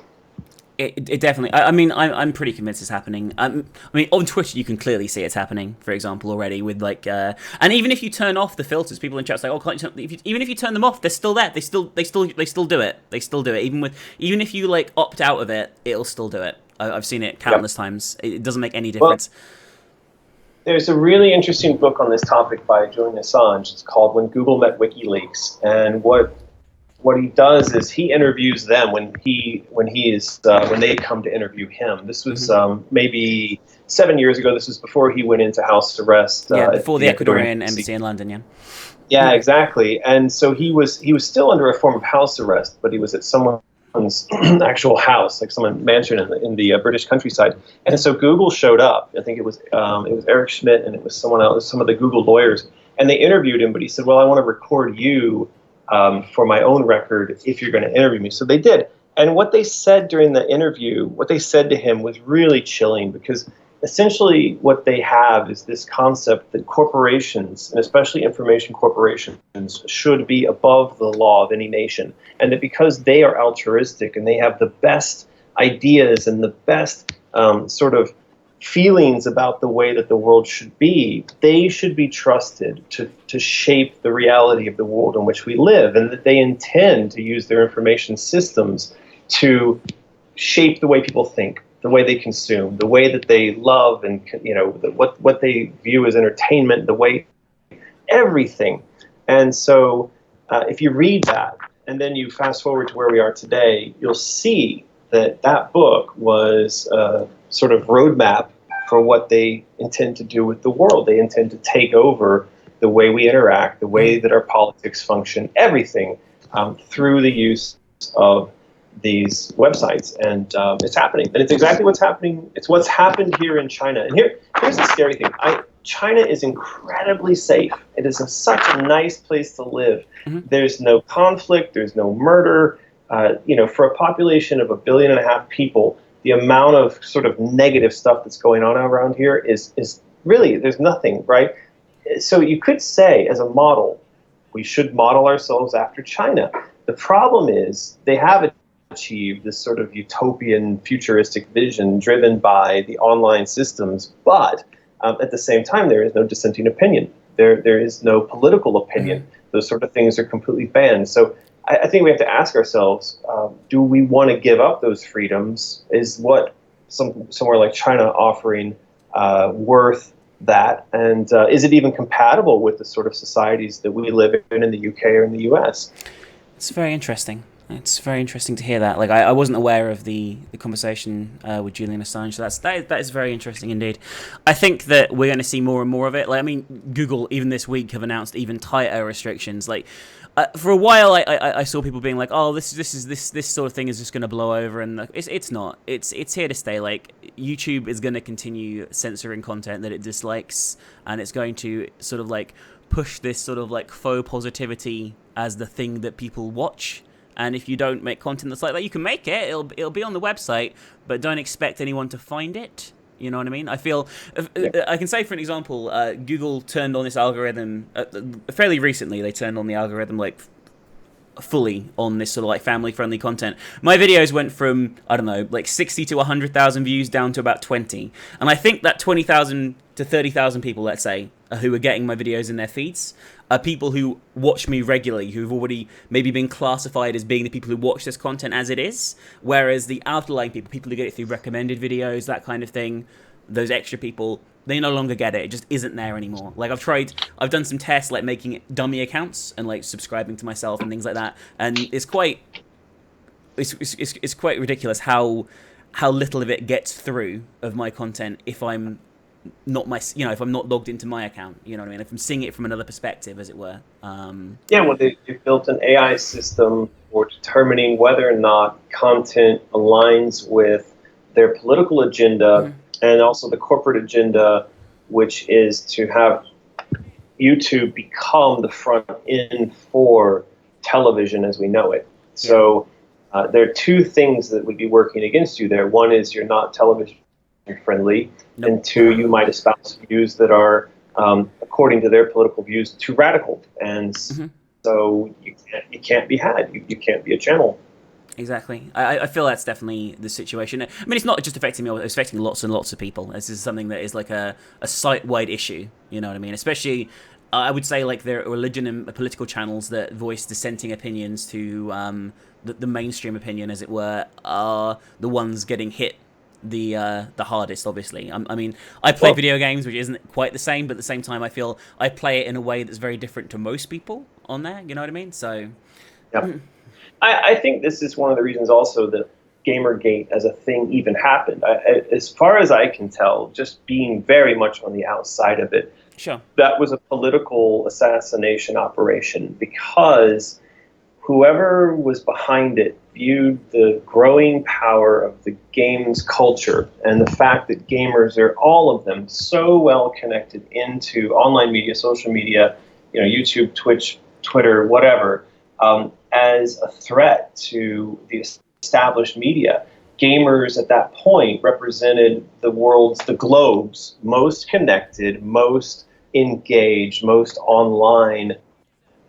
It definitely. I mean, I'm pretty convinced it's happening. I mean, on Twitter you can clearly see it's happening. For example, already with and even if you turn off the filters, people in chat say, "Oh, can't you turn?" Even if you turn them off, they're still there. They still do it. They still do it. Even if you like opt out of it, it'll still do it. I've seen it countless times. It doesn't make any difference. Well, there's a really interesting book on this topic by Julian Assange. It's called "When Google Met WikiLeaks," and what he does is he interviews them when they come to interview him. This was maybe 7 years ago. This was before he went into house arrest. Before the Ecuadorian embassy in London. Yeah, exactly. And so he was still under a form of house arrest, but he was at someone's actual house, like someone's mansion in the British countryside. And so Google showed up. I think it was Eric Schmidt and it was someone else, some of the Google lawyers, and they interviewed him. But he said, "Well, I want to record you for my own record if you're going to interview me." So they did. And what they said during the interview, what they said to him was really chilling, because essentially what they have is this concept that corporations, and especially information corporations, should be above the law of any nation. And that because they are altruistic and they have the best ideas and the best sort of feelings about the way that the world should be, they should be trusted to shape the reality of the world in which we live, and that they intend to use their information systems to shape the way people think, the way they consume, the way that they love, and what they view as entertainment, the way everything. And so if you read that and then you fast forward to where we are today, you'll see that that book was a sort of roadmap for what they intend to do with the world. They intend to take over the way we interact, the way that our politics function, everything through the use of these websites. And it's happening. And it's exactly what's happening. It's what's happened here in China. And here's the scary thing. China is incredibly safe. It is such a nice place to live. There's no conflict. There's no murder. For a population of 1.5 billion people, the amount of sort of negative stuff that's going on around here is really, there's nothing, right? So you could say, as a model, we should model ourselves after China. The problem is they have achieved this sort of utopian, futuristic vision driven by the online systems, but at the same time, there is no dissenting opinion. There is no political opinion. Those sort of things are completely banned. So I think we have to ask ourselves, do we want to give up those freedoms? Is what somewhere like China offering worth that? And is it even compatible with the sort of societies that we live in the UK or in the US? It's very interesting. It's very interesting to hear that. Like, I wasn't aware of the conversation with Julian Assange. So that is very interesting indeed. I think that we're going to see more and more of it. Like, I mean, Google even this week have announced even tighter restrictions. Like, for a while, I saw people being like, "Oh, this sort of thing is just going to blow over," and it's not. It's here to stay. Like, YouTube is going to continue censoring content that it dislikes, and it's going to sort of like push this sort of like faux positivity as the thing that people watch. And if you don't make content that's like that, you can make it. It'll be on the website, but don't expect anyone to find it. You know what I mean? I feel I can say, for an example, Google turned on this algorithm fairly recently. They turned on the algorithm like fully on this sort of like family-friendly content. My videos went from, I don't know, like 60 to 100,000 views down to about 20. And I think that 20,000 to 30,000 people, let's say, who are getting my videos in their feeds are people who watch me regularly, who've already maybe been classified as being the people who watch this content as it is. Whereas the outlying people who get it through recommended videos, that kind of thing, those extra people, they no longer get it. It just isn't there anymore. Like, I've done some tests, like making dummy accounts and like subscribing to myself and things like that. And it's quite ridiculous how little of it gets through of my content if I'm not if I'm not logged into my account, you know what I mean? If I'm seeing it from another perspective, as it were. Well, they've built an AI system for determining whether or not content aligns with their political agenda and also the corporate agenda, which is to have YouTube become the front end for television as we know it. So there are two things that would be working against you there. One is you're not television friendly, and two, you might espouse views that are, according to their political views, too radical, and so you can't be had. You can't be a channel. Exactly. I feel that's definitely the situation. I mean, it's not just affecting me, it's affecting lots and lots of people. This is something that is like a site-wide issue, you know what I mean? Especially, I would say, like, there are religion and political channels that voice dissenting opinions to the mainstream opinion, as it were, are the ones getting hit the hardest, obviously. I mean, I play video games, which isn't quite the same, but at the same time, I feel I play it in a way that's very different to most people on there, you know what I mean? So... Yeah. I think this is one of the reasons also that Gamergate as a thing even happened. As far as I can tell, just being very much on the outside of it, that was a political assassination operation, because whoever was behind it viewed the growing power of the games culture and the fact that gamers are, all of them, so well connected into online media, social media, YouTube, Twitch, Twitter, whatever, as a threat to the established media. Gamers at that point represented the globe's most connected, most engaged, most online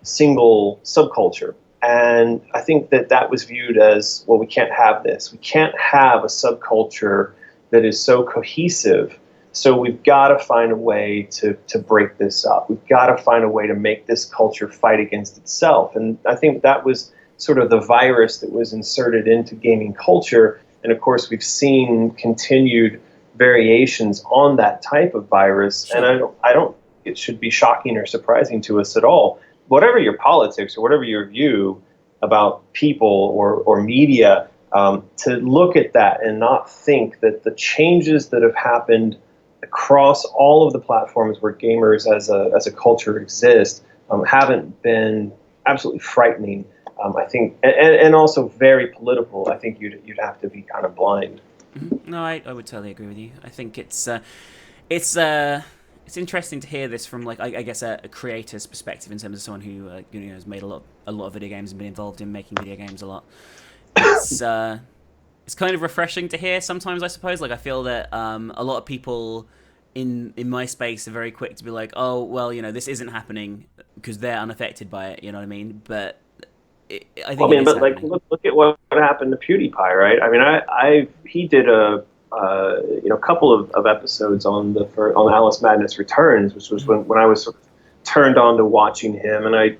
single subculture. And I think that was viewed as, well, we can't have this. We can't have a subculture that is so cohesive. So we've got to find a way to break this up. We've got to find a way to make this culture fight against itself. And I think that was sort of the virus that was inserted into gaming culture. And of course, we've seen continued variations on that type of virus. Sure. And I don't it should be shocking or surprising to us at all. Whatever your politics or whatever your view about people or media, to look at that and not think that the changes that have happened across all of the platforms where gamers as a culture exist haven't been absolutely frightening. I think, and also very political. I think you'd have to be kind of blind. No, I would totally agree with you. I think it's interesting to hear this from, like, I guess a creator's perspective in terms of someone who has made a lot of video games and been involved in making video games a lot. It's kind of refreshing to hear sometimes, I suppose. Like, I feel that a lot of people in my space are very quick to be like, oh, well, this isn't happening because they're unaffected by it. You know what I mean? But I think but like, look at what happened to PewDiePie, right? I mean, he did a couple of episodes on Alice Madness Returns, which was when I was sort of turned on to watching him, and I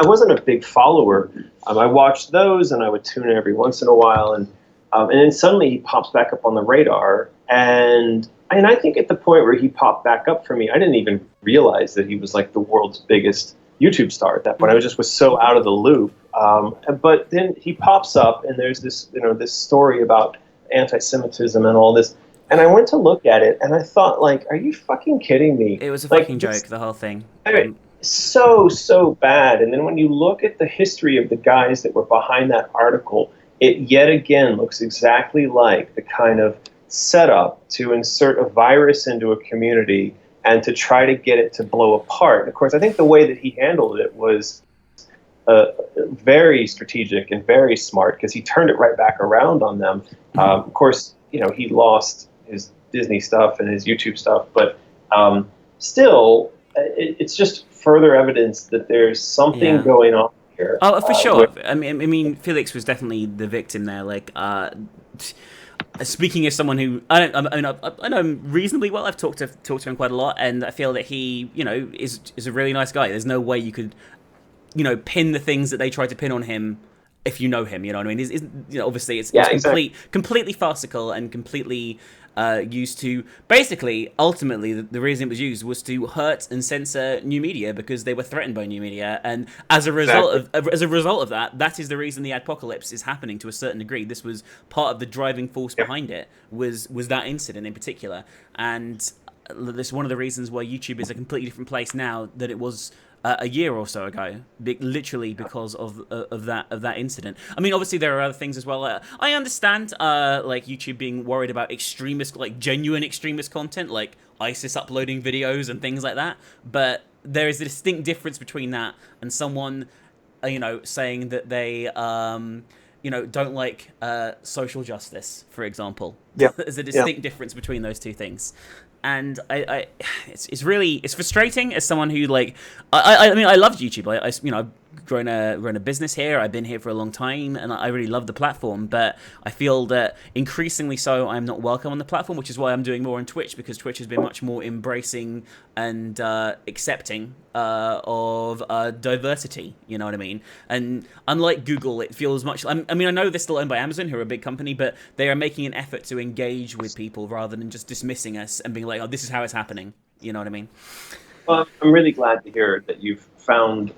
wasn't a big follower. I watched those, and I would tune in every once in a while, and then suddenly he pops back up on the radar, and I think at the point where he popped back up for me, I didn't even realize that he was like the world's biggest YouTube star at that point. I was so out of the loop. But then he pops up, and there's this story about anti-Semitism and all this. And I went to look at it, and I thought, like, are you fucking kidding me? It was a fucking joke, the whole thing. So bad. And then when you look at the history of the guys that were behind that article, it yet again looks exactly like the kind of setup to insert a virus into a community and to try to get it to blow apart. And of course, I think the way that he handled it was very strategic and very smart, because he turned it right back around on them. Of course, he lost his Disney stuff and his YouTube stuff, but still, it's just further evidence that there's something going on here. Oh, for sure. I mean, Felix was definitely the victim there. Like, speaking as someone who I know him reasonably well, I've talked to him quite a lot, and I feel that he, is a really nice guy. There's no way you could, pin the things that they try to pin on him if you know him. You know what I mean? Obviously it's completely farcical and completely used to, basically, ultimately, the reason it was used was to hurt and censor new media because they were threatened by new media, and as a result of that, that is the reason the adpocalypse is happening to a certain degree. This was part of the driving force behind it, was that incident in particular, and this is one of the reasons why YouTube is a completely different place now than it was a year or so ago, literally because of that incident. I mean, obviously there are other things as well. I understand, like YouTube being worried about genuine extremist content, like ISIS uploading videos and things like that. But there is a distinct difference between that and someone, saying that they, don't like social justice, for example. Yeah. There's a distinct difference between those two things. And it's frustrating as someone who, like, I mean, I loved YouTube. I've grown a business here. I've been here for a long time, and I really love the platform. But I feel that increasingly so, I'm not welcome on the platform, which is why I'm doing more on Twitch, because Twitch has been much more embracing and accepting of diversity. You know what I mean? And unlike Google, it feels much. I mean, I know they're still owned by Amazon, who are a big company, but they are making an effort to engage with people rather than just dismissing us and being like, "Oh, this is how it's happening." You know what I mean? Well, I'm really glad to hear that you've found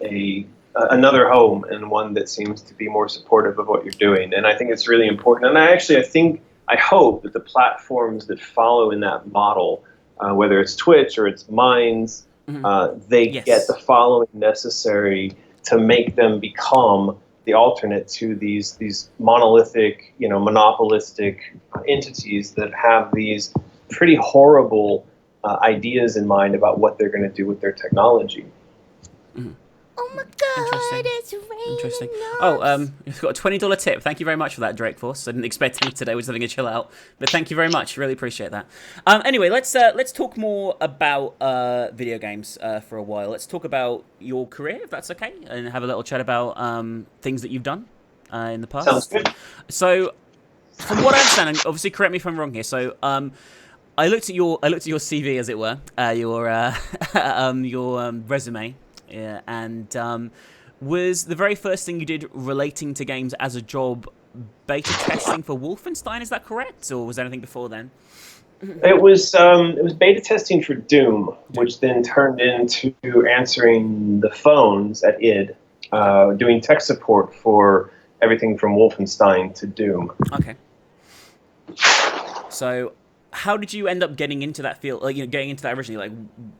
another home, and one that seems to be more supportive of what you're doing. And I think it's really important. And I hope that the platforms that follow in that model, whether it's Twitch or it's Minds, they get the following necessary to make them become the alternate to these monolithic, monopolistic entities that have these pretty horrible ideas in mind about what they're going to do with their technology. Mm-hmm. Oh my God, it's raining. Interesting. Oh, you've got a $20 tip. Thank you very much for that, Drake Force. I didn't expect any today. We're just having a chill out, but thank you very much. Really appreciate that. Anyway, let's talk more about video games for a while. Let's talk about your career, if that's okay, and have a little chat about things that you've done in the past. Sounds good. So, from what I understand, and obviously correct me if I'm wrong here. So, I looked at your CV, as it were, your resume, yeah, and was the very first thing you did relating to games as a job beta testing for Wolfenstein? Is that correct, or was there anything before then? It was beta testing for Doom, which then turned into answering the phones at id, doing tech support for everything from Wolfenstein to Doom. Okay. So, how did you end up getting into that field? Like, getting into that originally.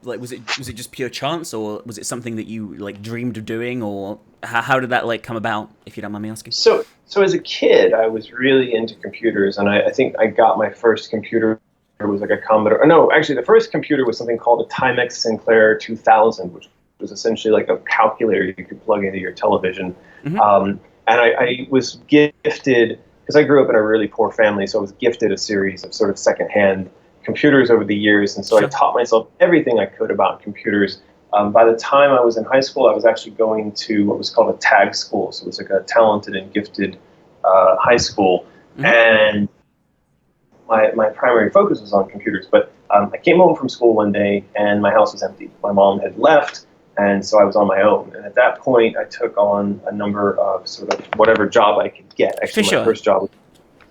Like was it just pure chance, or was it something that you like dreamed of doing, or how did that like come about? If you don't mind me asking. So as a kid, I was really into computers, and I think I got my first computer. It was like a Commodore. No, actually, the first computer was something called a Timex Sinclair 2000, which was essentially like a calculator you could plug into your television. And I was gifted, because I grew up in a really poor family, so I was gifted a series of sort of secondhand computers over the years, and so I taught myself everything I could about computers. By the time I was in high school, I was actually going to what was called a tag school, so it was like a talented and gifted high school, and my primary focus was on computers. But I came home from school one day, and my house was empty. My mom had left, and so I was on my own. And at that point, I took on a number of sort of whatever job I could get. Actually, my first job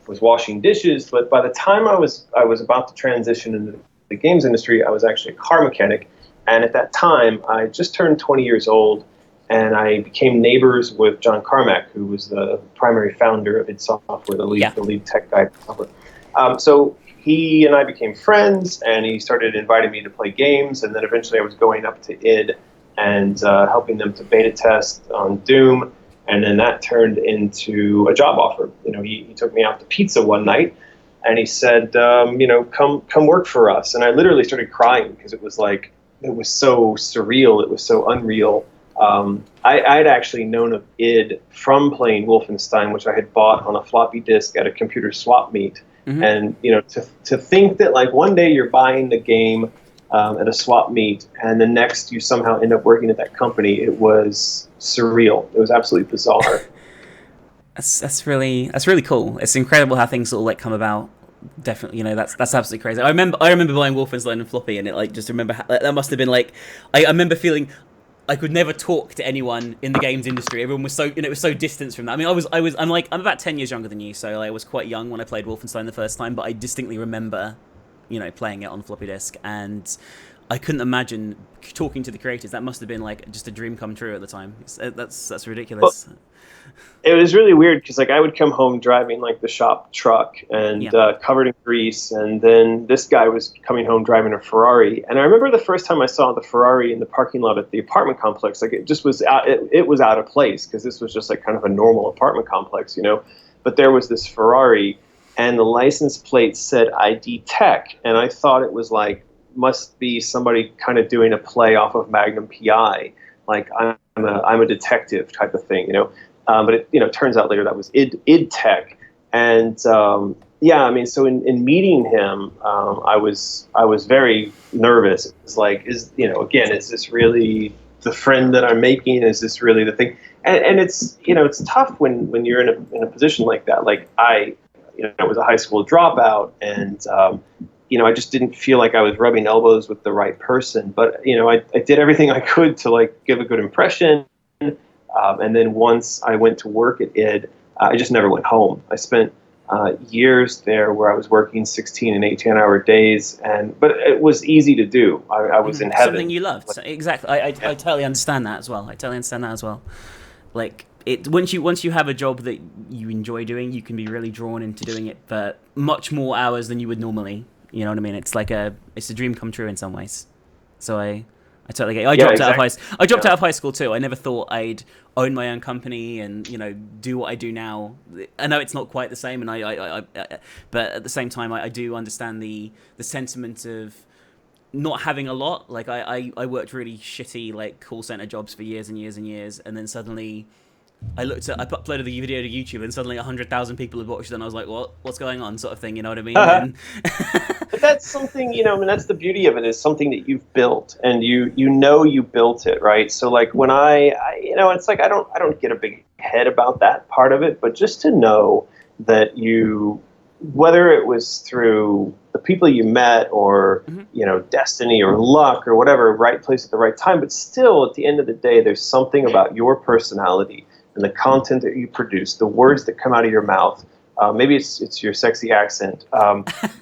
was washing dishes. But by the time I was about to transition into the games industry, I was actually a car mechanic. And at that time, I just turned 20 years old, and I became neighbors with John Carmack, who was the primary founder of id Software, the lead tech guy at Software. So he and I became friends, and he started inviting me to play games, and then eventually I was going up to id and helping them to beta test on Doom, and then that turned into a job offer. He took me out to pizza one night, and he said, come work for us. And I literally started crying because it was so surreal, it was so unreal. I'd actually known of id from playing Wolfenstein, which I had bought on a floppy disk at a computer swap meet. And to think that like one day you're buying the game at a swap meet, and the next you somehow end up working at that company, it was surreal. It was absolutely bizarre. That's really cool. It's incredible how things sort of like come about. Definitely, that's absolutely crazy. I remember buying Wolfenstein and floppy, and it like just remember that must have been like I remember feeling I could never talk to anyone in the games industry. Everyone was so, it was so distant from that. I mean, I'm about 10 years younger than you, so I was quite young when I played Wolfenstein the first time, but I distinctly remember, playing it on floppy disk, and I couldn't imagine talking to the creators. That must have been like just a dream come true at the time. That's ridiculous. Well, it was really weird because like I would come home driving like the shop truck and covered in grease, and then this guy was coming home driving a Ferrari. And I remember the first time I saw the Ferrari in the parking lot at the apartment complex, like it just was it was out of place because this was just like kind of a normal apartment complex, But there was this Ferrari, and the license plate said ID Tech, and I thought it was like must be somebody kind of doing a play off of Magnum PI, like I'm a detective type of thing, But it turns out later that was id Tech, and so in meeting him, I was very nervous. It's like, is this really the friend that I'm making? Is this really the thing? And it's it's tough when you're in a position like that. Like I was a high school dropout, and I just didn't feel like I was rubbing elbows with the right person. But I did everything I could to like give a good impression. And then once I went to work at id, I just never went home. I spent years there where I was working 16 and 18-hour days, but it was easy to do. I was in heaven. Something you loved. Exactly. I totally understand that as well. Like once you have a job that you enjoy doing, you can be really drawn into doing it for much more hours than you would normally. You know what I mean? It's like it's a dream come true in some ways. So I totally get it. I dropped out of high school too. I never thought I'd own my own company and do what I do now. I know it's not quite the same, and but at the same time, I do understand the sentiment of not having a lot. Like I worked really shitty like call center jobs for years and years and years, and then suddenly I uploaded the video to YouTube, and suddenly 100,000 people had watched it, and I was like, what's going on, sort of thing, you know what I mean? But that's something, that's the beauty of it, is something that you've built, and you built it, right? So like when it's like I don't get a big head about that part of it, but just to know that you whether it was through the people you met or destiny or luck or whatever, right place at the right time, but still at the end of the day there's something about your personality and the content that you produce, the words that come out of your mouth. Maybe it's your sexy accent,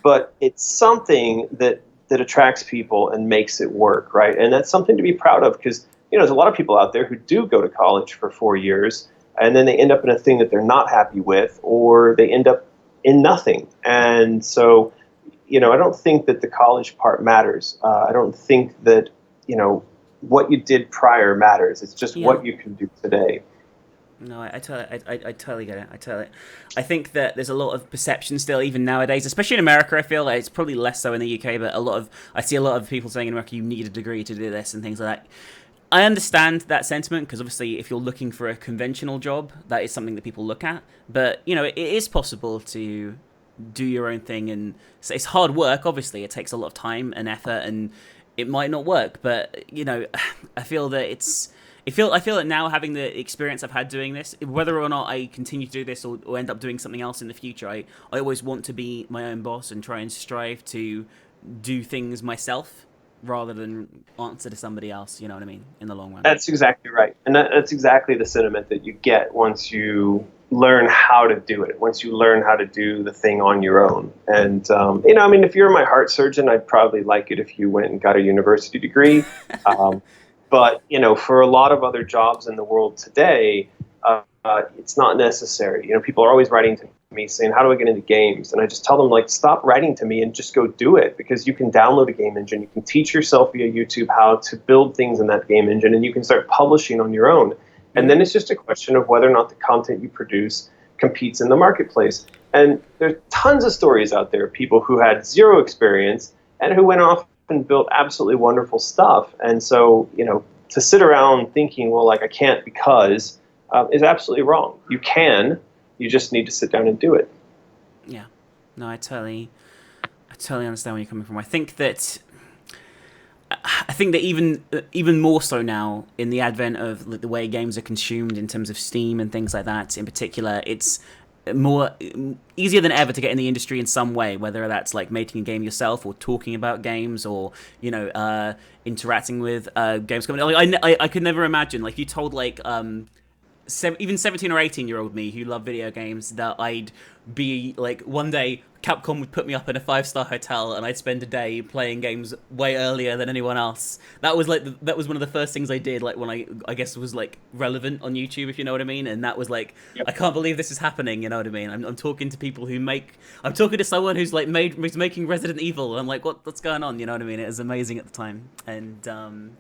but it's something that attracts people and makes it work, right? And that's something to be proud of, because there's a lot of people out there who do go to college for 4 years and then they end up in a thing that they're not happy with, or they end up in nothing. And so, I don't think that the college part matters. I don't think that, what you did prior matters. It's just what you can do today. No, I totally get it. I think that there's a lot of perception still, even nowadays, especially in America. I feel like it's probably less so in the UK, but I see a lot of people saying in America you need a degree to do this and things like that. I understand that sentiment, because obviously if you're looking for a conventional job, that is something that people look at. But it is possible to do your own thing, and it's hard work. Obviously, it takes a lot of time and effort, and it might not work. But I feel that I feel that now, having the experience I've had doing this, whether or not I continue to do this or end up doing something else in the future, I always want to be my own boss and try and strive to do things myself rather than answer to somebody else, you know what I mean, in the long run. That's exactly right. And that's exactly the sentiment that you get once you learn how to do it, once you learn how to do the thing on your own. And, if you're my heart surgeon, I'd probably like it if you went and got a university degree. But, for a lot of other jobs in the world today, it's not necessary. People are always writing to me saying, how do I get into games? And I just tell them, stop writing to me and just go do it, because you can download a game engine. You can teach yourself via YouTube how to build things in that game engine, and you can start publishing on your own. And then it's just a question of whether or not the content you produce competes in the marketplace. And there's tons of stories out there, people who had zero experience and who went off and built absolutely wonderful stuff. And so, to sit around thinking, well, I can't because, is absolutely wrong. You can, you just need to sit down and do it. Yeah. No, I totally understand where you're coming from. I think that even more so now, in the advent of the way games are consumed in terms of Steam and things like that in particular, it's easier than ever to get in the industry in some way, whether that's making a game yourself or talking about games or interacting with games companies. I could never imagine, you told even 17 or 18-year-old me who loved video games that I'd be one day Capcom would put me up in a 5-star hotel and I'd spend a day playing games way earlier than anyone else. That was that was one of the first things I did when I guess was relevant on YouTube, if you know what I mean. And that was I can't believe this is happening, you know what I mean. I'm talking to people I'm talking to someone who's making Resident Evil, and I'm what's going on, you know what I mean. It was amazing at the time. And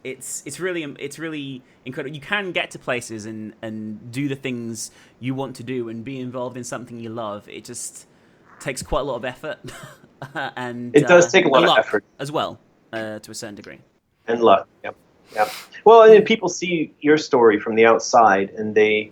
it's really incredible. You can get to places and do the things you want to do and be involved in something you love. It just takes quite a lot of effort, and it does take a lot of effort as well, to a certain degree. And luck. Yep. Well, and then people see your story from the outside, and they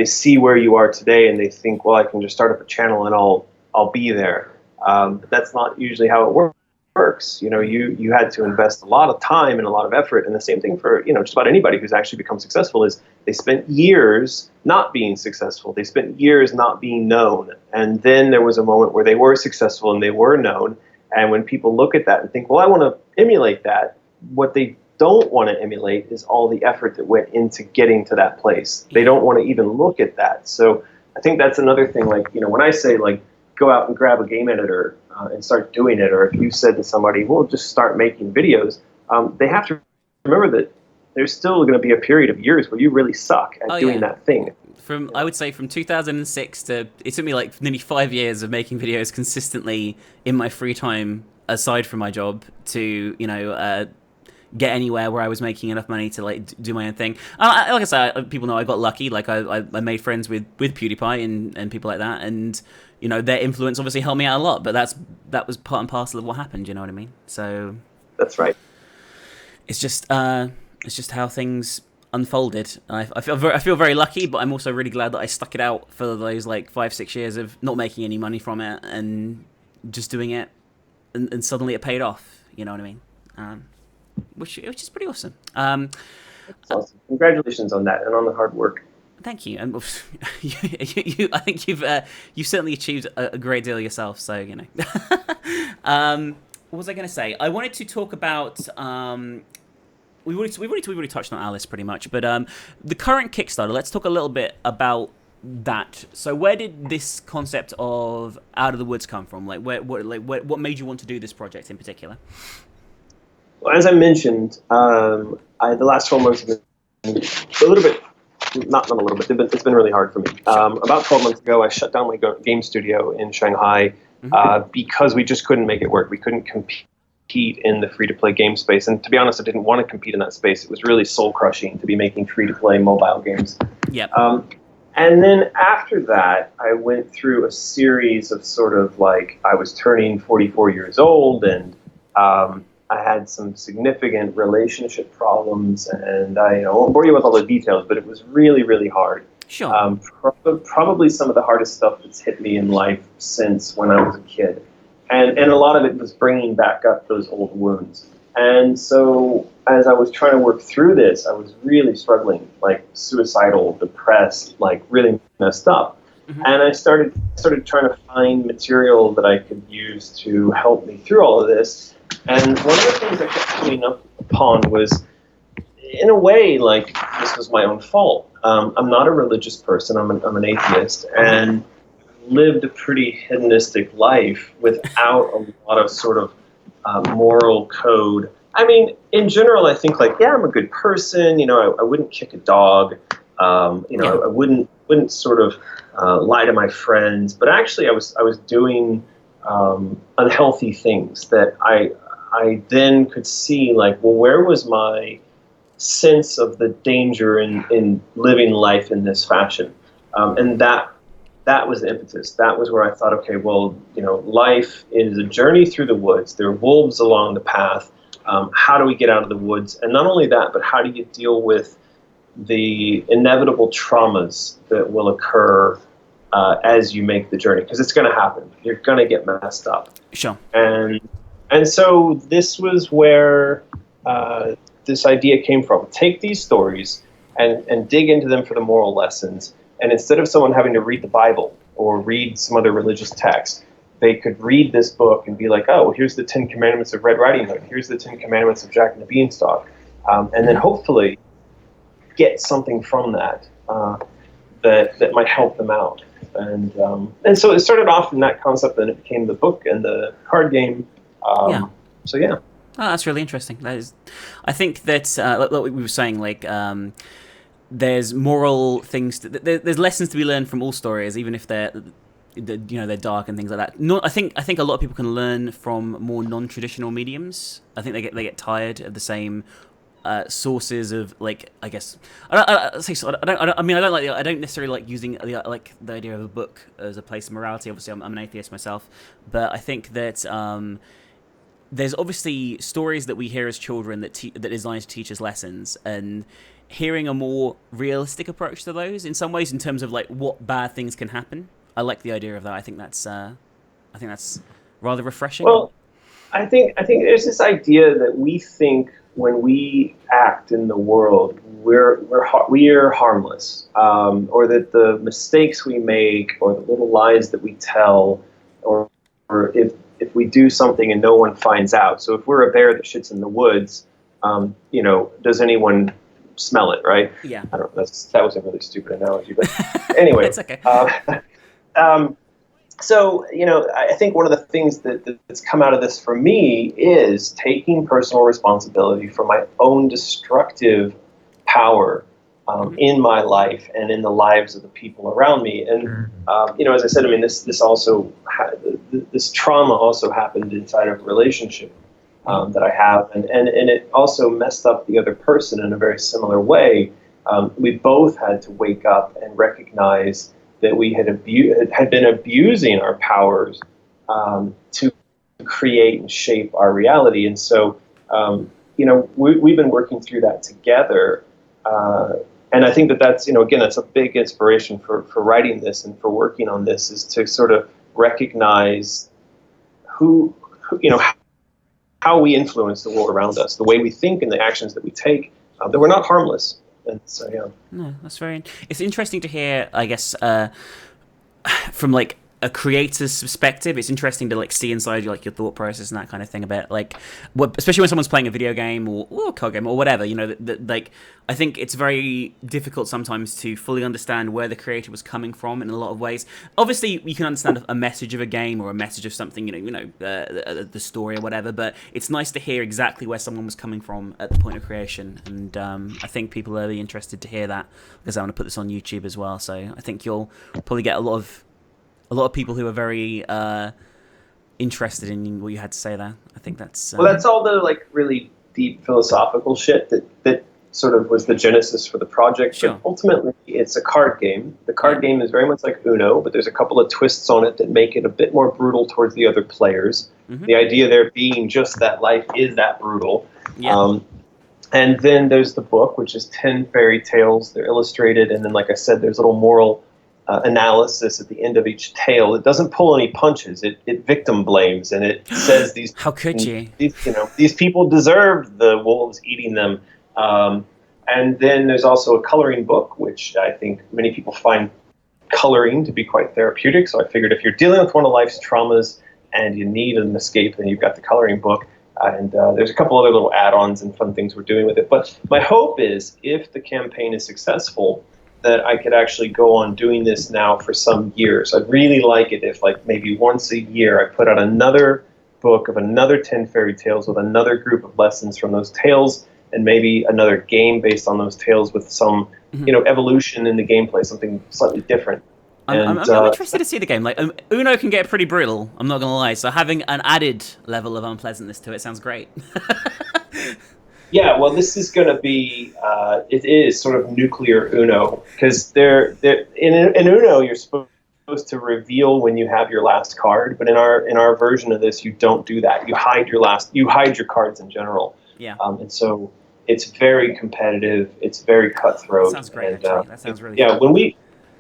see where you are today, and they think, well, I can just start up a channel and I'll be there. But that's not usually how it works. You had to invest a lot of time and a lot of effort, and the same thing for just about anybody who's actually become successful is they spent years not being successful. They spent years not being known, and then there was a moment where they were successful and they were known. And when people look at that and think, well, I want to emulate that, what they don't want to emulate is all the effort that went into getting to that place. They don't want to even look at that. So I think that's another thing. When I say go out and grab a game editor and start doing it, or if you said to somebody, well, just start making videos, they have to remember that there's still going to be a period of years where you really suck at doing that thing. I would say from 2006 to, it took me nearly 5 years of making videos consistently in my free time, aside from my job, to, get anywhere where I was making enough money to do my own thing. Like I said, people know I got lucky. I made friends with PewDiePie and people like that, and their influence obviously helped me out a lot. But that was part and parcel of what happened. You know what I mean? So that's right. It's just how things unfolded. I feel very lucky, but I'm also really glad that I stuck it out for those 5-6 years of not making any money from it and just doing it, and suddenly it paid off. You know what I mean? Which is pretty awesome. That's awesome. Congratulations on that and on the hard work. Thank you. And I think you've certainly achieved a great deal yourself. So what was I going to say? I wanted to talk about. We've already touched on Alice pretty much, but the current Kickstarter. Let's talk a little bit about that. So where did this concept of Out of the Woods come from? What made you want to do this project in particular? Well, as I mentioned, the last 12 months have been a little bit. Not a little bit. It's been really hard for me. About 12 months ago, I shut down my game studio in Shanghai because we just couldn't make it work. We couldn't compete in the free-to-play game space. And to be honest, I didn't want to compete in that space. It was really soul-crushing to be making free-to-play mobile games. Yep. And then after that, I went through a series of sort of like, I was turning 44 years old, and I had some significant relationship problems, and I won't bore you with all the details, but it was really, really hard. Sure. Probably some of the hardest stuff that's hit me in life since when I was a kid. And a lot of it was bringing back up those old wounds. And so as I was trying to work through this, I was really struggling, like suicidal, depressed, like really messed up. And I started trying to find material that I could use to help me through all of this. And one of the things I kept coming up upon was, in a way, like, this was my own fault. I'm not a religious person. I'm an atheist, and lived a pretty hedonistic life without a lot of sort of moral code. I mean, in general, I think, like, yeah, I'm a good person. I wouldn't kick a dog. I wouldn't sort of lie to my friends. But actually, I was doing unhealthy things that I then could see, like, well, where was my sense of the danger in living life in this fashion? And that was the impetus. That was where I thought, okay, well, life is a journey through the woods. There are wolves along the path. How do we get out of the woods? And not only that, but how do you deal with the inevitable traumas that will occur as you make the journey? Because it's going to happen. You're going to get messed up. Sure. And so this was where this idea came from. Take these stories and dig into them for the moral lessons. And instead of someone having to read the Bible or read some other religious text, they could read this book and be like, oh, here's the 10 Commandments of Red Riding Hood. Here's the 10 Commandments of Jack and the Beanstalk. And then hopefully get something from that that might help them out. And so it started off in that concept, and it became the book and the card game. So yeah. Oh, that's really interesting. I think that like we were saying, like there's moral things. There's lessons to be learned from all stories, even if they're dark and things like that. I think a lot of people can learn from more non-traditional mediums. I think they get tired of the same sources of, like, I guess I don't necessarily like using the idea of a book as a place of morality. Obviously, I'm an atheist myself, but I think that there's obviously stories that we hear as children that are designed to teach us lessons, and hearing a more realistic approach to those in some ways, in terms of like what bad things can happen. I like the idea of that. I think that's rather refreshing. Well, I think there's this idea that we think when we act in the world, we are harmless, or that the mistakes we make, or the little lies that we tell, or if we do something and no one finds out. So if we're a bear that shits in the woods, does anyone smell it, right? Yeah. I don't know. That was a really stupid analogy, but anyway. It's okay. So, I think one of the things that's come out of this for me is taking personal responsibility for my own destructive power in my life and in the lives of the people around me. And, as I said, I mean, this also, this trauma also happened inside of a relationship that I have. And it also messed up the other person in a very similar way. We both had to wake up and recognize that we had been abusing our powers to create and shape our reality. And so, we've been working through that together. And I think that's, again, that's a big inspiration for writing this and for working on this, is to sort of recognize how we influence the world around us, the way we think and the actions that we take, that we're not harmless. And so yeah. No, that's very. It's interesting to hear. I guess from like a creator's perspective, it's interesting to like see inside like your thought process and that kind of thing a bit. Like, especially when someone's playing a video game or a card game or whatever. You know, like I think it's very difficult sometimes to fully understand where the creator was coming from in a lot of ways. Obviously, you can understand a message of a game or a message of something. The story or whatever. But it's nice to hear exactly where someone was coming from at the point of creation. And I think people are really interested to hear that because I want to put this on YouTube as well. So I think you'll probably get a lot of people who are very interested in what you had to say there. I think that's... Well, that's all the like really deep philosophical shit that sort of was the genesis for the project. Sure. But ultimately, it's a card game. The card game is very much like Uno, but there's a couple of twists on it that make it a bit more brutal towards the other players. Mm-hmm. The idea there being just that life is that brutal. Yeah. And then there's the book, which is 10 fairy tales. They're illustrated, and then, like I said, there's little moral analysis at the end of each tale. It doesn't pull any punches. It victim blames, and it says these. How could you? These people deserved the wolves eating them. And then there's also a coloring book, which I think many people find coloring to be quite therapeutic. So I figured if you're dealing with one of life's traumas and you need an escape, then you've got the coloring book. And there's a couple other little add-ons and fun things we're doing with it. But my hope is, if the campaign is successful, that I could actually go on doing this now for some years. I'd really like it if, like, maybe once a year I put out another book of another 10 fairy tales with another group of lessons from those tales, and maybe another game based on those tales with some, evolution in the gameplay, something slightly different. I'm interested to see the game. Like, Uno can get pretty brutal, I'm not going to lie, so having an added level of unpleasantness to it sounds great. Yeah, well, this is going to be, it is sort of nuclear Uno, because in Uno, you're supposed to reveal when you have your last card, but in our version of this, you don't do that. You hide your cards in general. Yeah. And so it's very competitive. It's very cutthroat. That sounds great, actually. That sounds really fun. Yeah,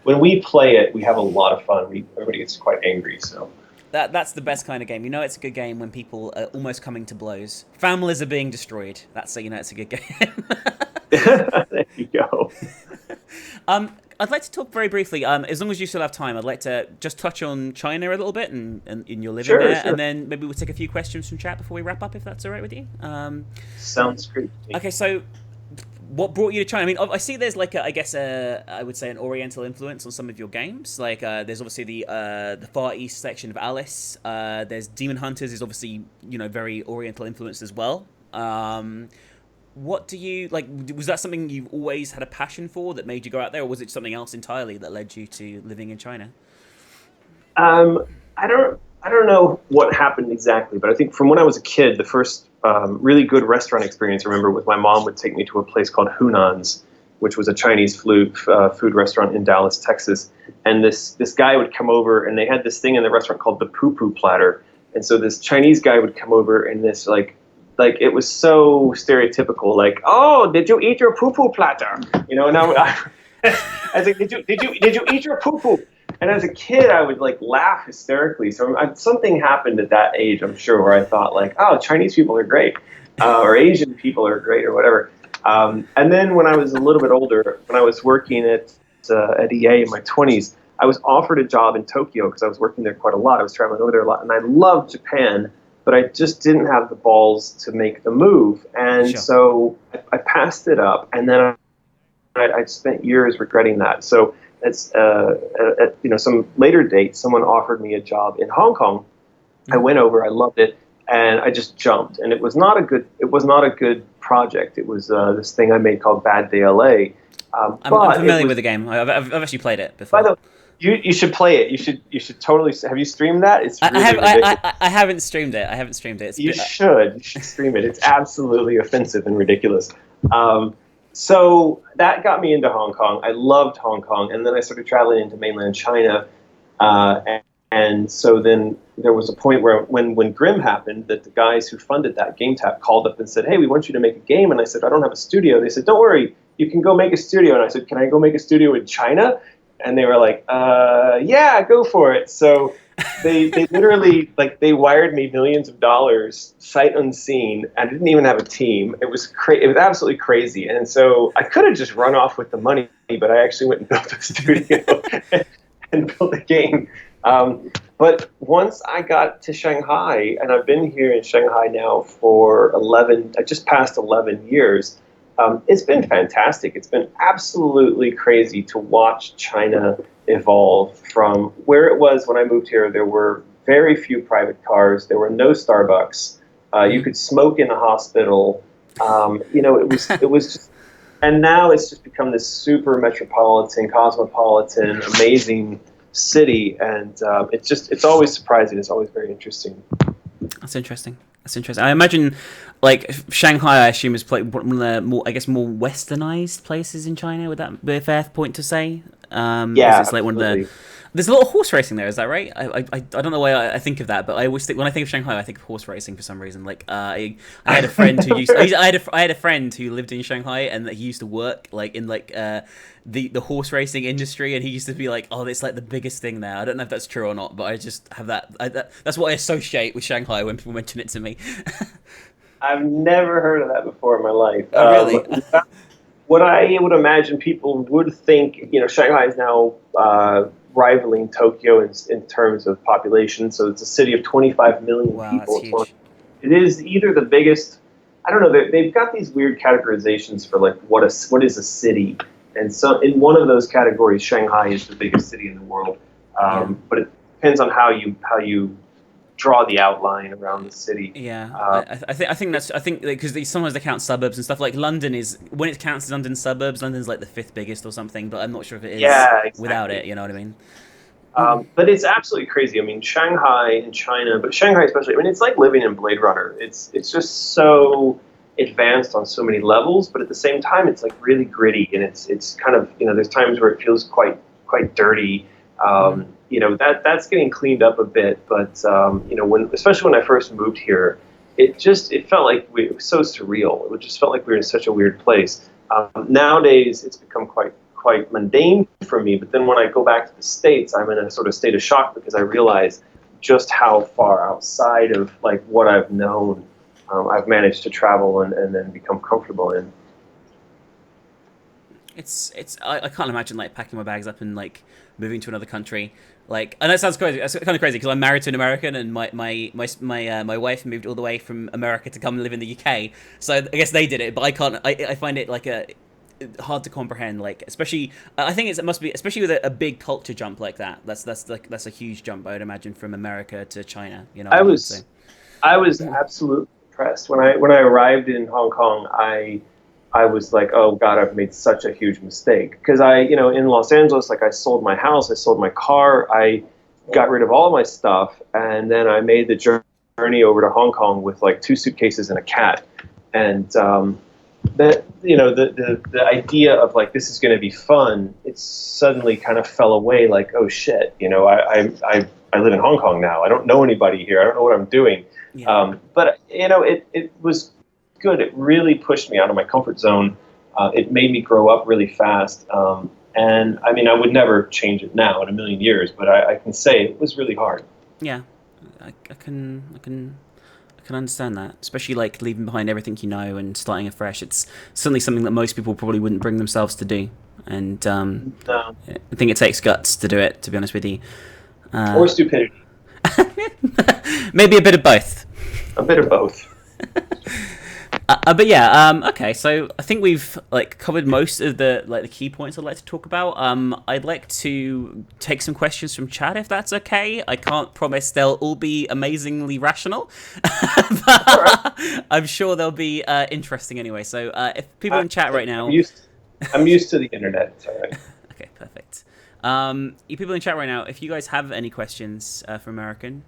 when we play it, we have a lot of fun. Everybody gets quite angry, so... That's the best kind of game. You know it's a good game when people are almost coming to blows. Families are being destroyed. That's how you know it's a good game. There you go. I'd like to talk very briefly, as long as you still have time, I'd like to just touch on China a little bit and in your living there. Sure. And then maybe we'll take a few questions from chat before we wrap up, if that's all right with you. Sounds great. Okay, so... what brought you to China? I mean, I see there's like I would say an Oriental influence on some of your games. Like there's obviously the Far East section of Alice. There's Demon Hunters is obviously very Oriental influenced as well. What do you like? Was that something you've always had a passion for that made you go out there, or was it something else entirely that led you to living in China? I don't know what happened exactly, but I think from when I was a kid, the first really good restaurant experience I remember with my mom would take me to a place called Hunan's, which was a Chinese food restaurant in Dallas, Texas. And this guy would come over, and they had this thing in the restaurant called the poo-poo platter. And so this Chinese guy would come over, and this like it was so stereotypical, like, "Oh, did you eat your poo-poo platter?" And I was like, "Did you eat your poo-poo?" And as a kid, I would like laugh hysterically. So something happened at that age, I'm sure, where I thought like, "Oh, Chinese people are great," or Asian people are great, or whatever. And then when I was a little bit older, when I was working at EA in my 20s, I was offered a job in Tokyo because I was working there quite a lot. I was traveling over there a lot, and I loved Japan, but I just didn't have the balls to make the move. And so I passed it up, and then I spent years regretting that. So it's at some later date, someone offered me a job in Hong Kong. I went over, I loved it, and I just jumped. And it was not a good project. It was this thing I made called Bad Day LA. I'm familiar with the game. I've actually played it before. By the way, you should play it. You should totally. Have you streamed that? It's really ridiculous. I haven't streamed it. You should stream it. It's absolutely offensive and ridiculous. So that got me into Hong Kong. I loved Hong Kong, and then I started traveling into mainland China. And so then there was a point where when Grimm happened, that the guys who funded that, GameTap, called up and said, "Hey, we want you to make a game." And I said, "I don't have a studio." They said, "Don't worry, you can go make a studio." And I said, "Can I go make a studio in China?" And they were like, "Yeah, go for it." So They literally, like, they wired me millions of dollars, sight unseen. I didn't even have a team. It was it was absolutely crazy. And so I could have just run off with the money, but I actually went and built a studio and built a game. But once I got to Shanghai, and I've been here in Shanghai now for I just passed 11 years, it's been fantastic. It's been absolutely crazy to watch China evolve from where it was when I moved here. There were very few private cars. There were no Starbucks. You could smoke in a hospital. It was just, and now it's just become this super metropolitan, cosmopolitan, amazing city, and it's always surprising. It's always very interesting. That's interesting. I imagine, like, Shanghai, I assume, is like one of the more westernized places in China. Would that be a fair point to say? Yeah, it's like one of the. There's a lot of horse racing there. Is that right? I don't know why I think of that, but I always think when I think of Shanghai, I think of horse racing for some reason. Like I had a friend who used. I had a friend who lived in Shanghai, and that he used to work like in like the horse racing industry, and he used to be like, "Oh, it's like the biggest thing there." I don't know if that's true or not, but I just have that's what I associate with Shanghai when people mention it to me. I've never heard of that before in my life. Oh, really? What I would imagine people would think, Shanghai is now rivaling Tokyo in terms of population. So it's a city of 25 million people. That's huge. It is either the biggest. I don't know. They've got these weird categorizations for like what is a city, and so in one of those categories, Shanghai is the biggest city in the world. But it depends on how you draw the outline around the city. Yeah, I think because sometimes they count suburbs and stuff. Like London is, when it counts as London suburbs, London's like the 5th biggest or something. But I'm not sure if it is exactly. without it. You know what I mean? But it's absolutely crazy. I mean, Shanghai and China, but Shanghai especially. I mean, it's like living in Blade Runner. It's just so advanced on so many levels, but at the same time, it's like really gritty, and it's kind of, there's times where it feels quite dirty. That's getting cleaned up a bit, but especially when I first moved here, it felt like it was so surreal. It just felt like we were in such a weird place. Nowadays, it's become quite mundane for me. But then when I go back to the States, I'm in a sort of state of shock because I realize just how far outside of like what I've known I've managed to travel and then become comfortable in. I can't imagine like packing my bags up and like moving to another country. Like, I know it sounds crazy. It's kind of crazy because I'm married to an American, and my wife moved all the way from America to come live in the UK. So I guess they did it, but I can't. I find it like hard to comprehend. Like, especially I think it must be, especially with a big culture jump like that. That's a huge jump, I would imagine, from America to China. I was absolutely impressed when I arrived in Hong Kong. I was like, oh God, I've made such a huge mistake. Because in Los Angeles, like I sold my house, I sold my car, I got rid of all my stuff, and then I made the journey over to Hong Kong with like 2 suitcases and a cat. And the idea of like, this is going to be fun, it suddenly kind of fell away. Like, oh shit, I live in Hong Kong now. I don't know anybody here. I don't know what I'm doing. Yeah. But it was good. It really pushed me out of my comfort zone. It made me grow up really fast. And I mean, I would never change it now in a million years, but I can say it was really hard. Yeah, I can understand that, especially like leaving behind everything you know and starting afresh. It's certainly something that most people probably wouldn't bring themselves to do. And I think it takes guts to do it, to be honest with you. Or stupidity. Maybe a bit of both. A bit of both. But yeah, okay. So I think we've like covered most of the key points I'd like to talk about. I'd like to take some questions from chat if that's okay. I can't promise they'll all be amazingly rational, but I'm sure they'll be interesting anyway. So if people in chat right now, I'm used to the internet. It's all right. Okay, perfect. You people in chat right now, if you guys have any questions for American.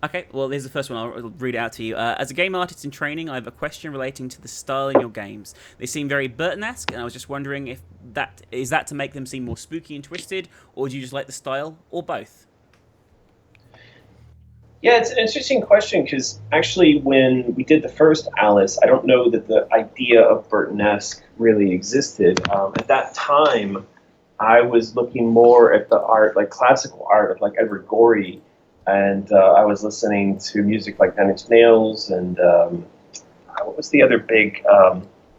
Okay, well, here's the first one. I'll read it out to you. As a game artist in training, I have a question relating to the style in your games. They seem very Burton-esque, and I was just wondering if that to make them seem more spooky and twisted, or do you just like the style, or both? Yeah, it's an interesting question, because actually when we did the first Alice, I don't know that the idea of Burton-esque really existed. At that time, I was looking more at the art, like classical art of like Edward Gorey, and I was listening to music like Nine Inch Nails and what was the other big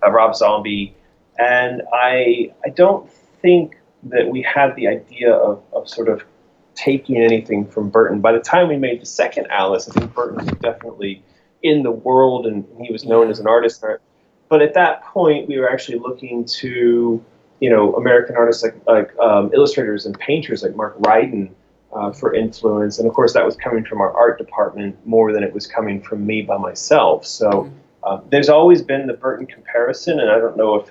Rob Zombie, and I don't think that we had the idea of sort of taking anything from Burton. By the time we made the second Alice, I think Burton was definitely in the world and he was known as an artist. But at that point, we were actually looking to, American artists like illustrators and painters like Mark Ryden for influence. And of course, that was coming from our art department more than it was coming from me by myself. So there's always been the Burton comparison, and I don't know if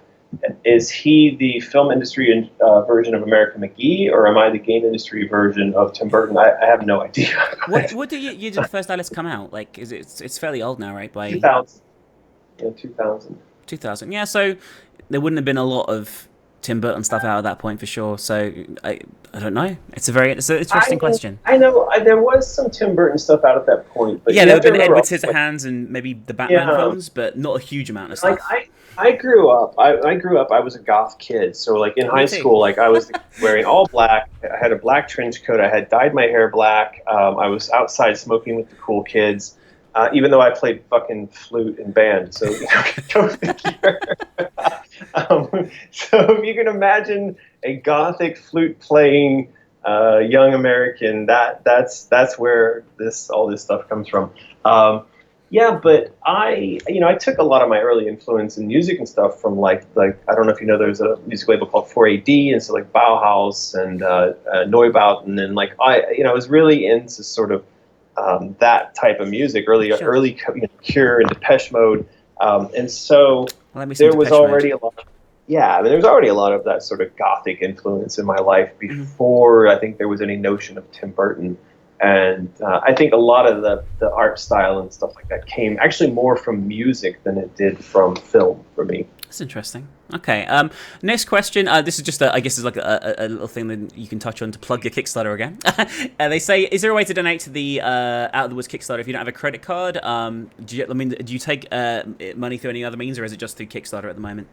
is he the film industry version of American McGee, or am I the game industry version of Tim Burton? I have no idea. What did you did the first Alice come out? Like, it's fairly old now, right? By 2000. Yeah, 2000. 2000. Yeah, so there wouldn't have been a lot of Tim Burton stuff out at that point for sure. So I don't know. It's an interesting question. I know there was some Tim Burton stuff out at that point, but yeah, there have been Edward Scissorhands and maybe the Batman films, but not a huge amount of stuff. I grew up. I was a goth kid, so like in high school, like I was wearing all black. I had a black trench coat. I had dyed my hair black. I was outside smoking with the cool kids, even though I played fucking flute in band. So go figure. So if you can imagine a gothic flute playing young American, that's where all this stuff comes from. Yeah, but I took a lot of my early influence in music and stuff from like I don't know if you know, there's a music label called 4AD, and so like Bauhaus and Neubaut, and then like I was really into sort of that type of music, early Cure and Depeche Mode, and so there was already a lot. Yeah, I mean, there was already a lot of that sort of gothic influence in my life before I think there was any notion of Tim Burton. And I think a lot of the art style and stuff like that came actually more from music than it did from film for me. That's interesting. Okay. Next question. This is just, I guess, is like a little thing that you can touch on to plug your Kickstarter again. They say, is there a way to donate to the Out of the Woods Kickstarter if you don't have a credit card? Do you take money through any other means, or is it just through Kickstarter at the moment?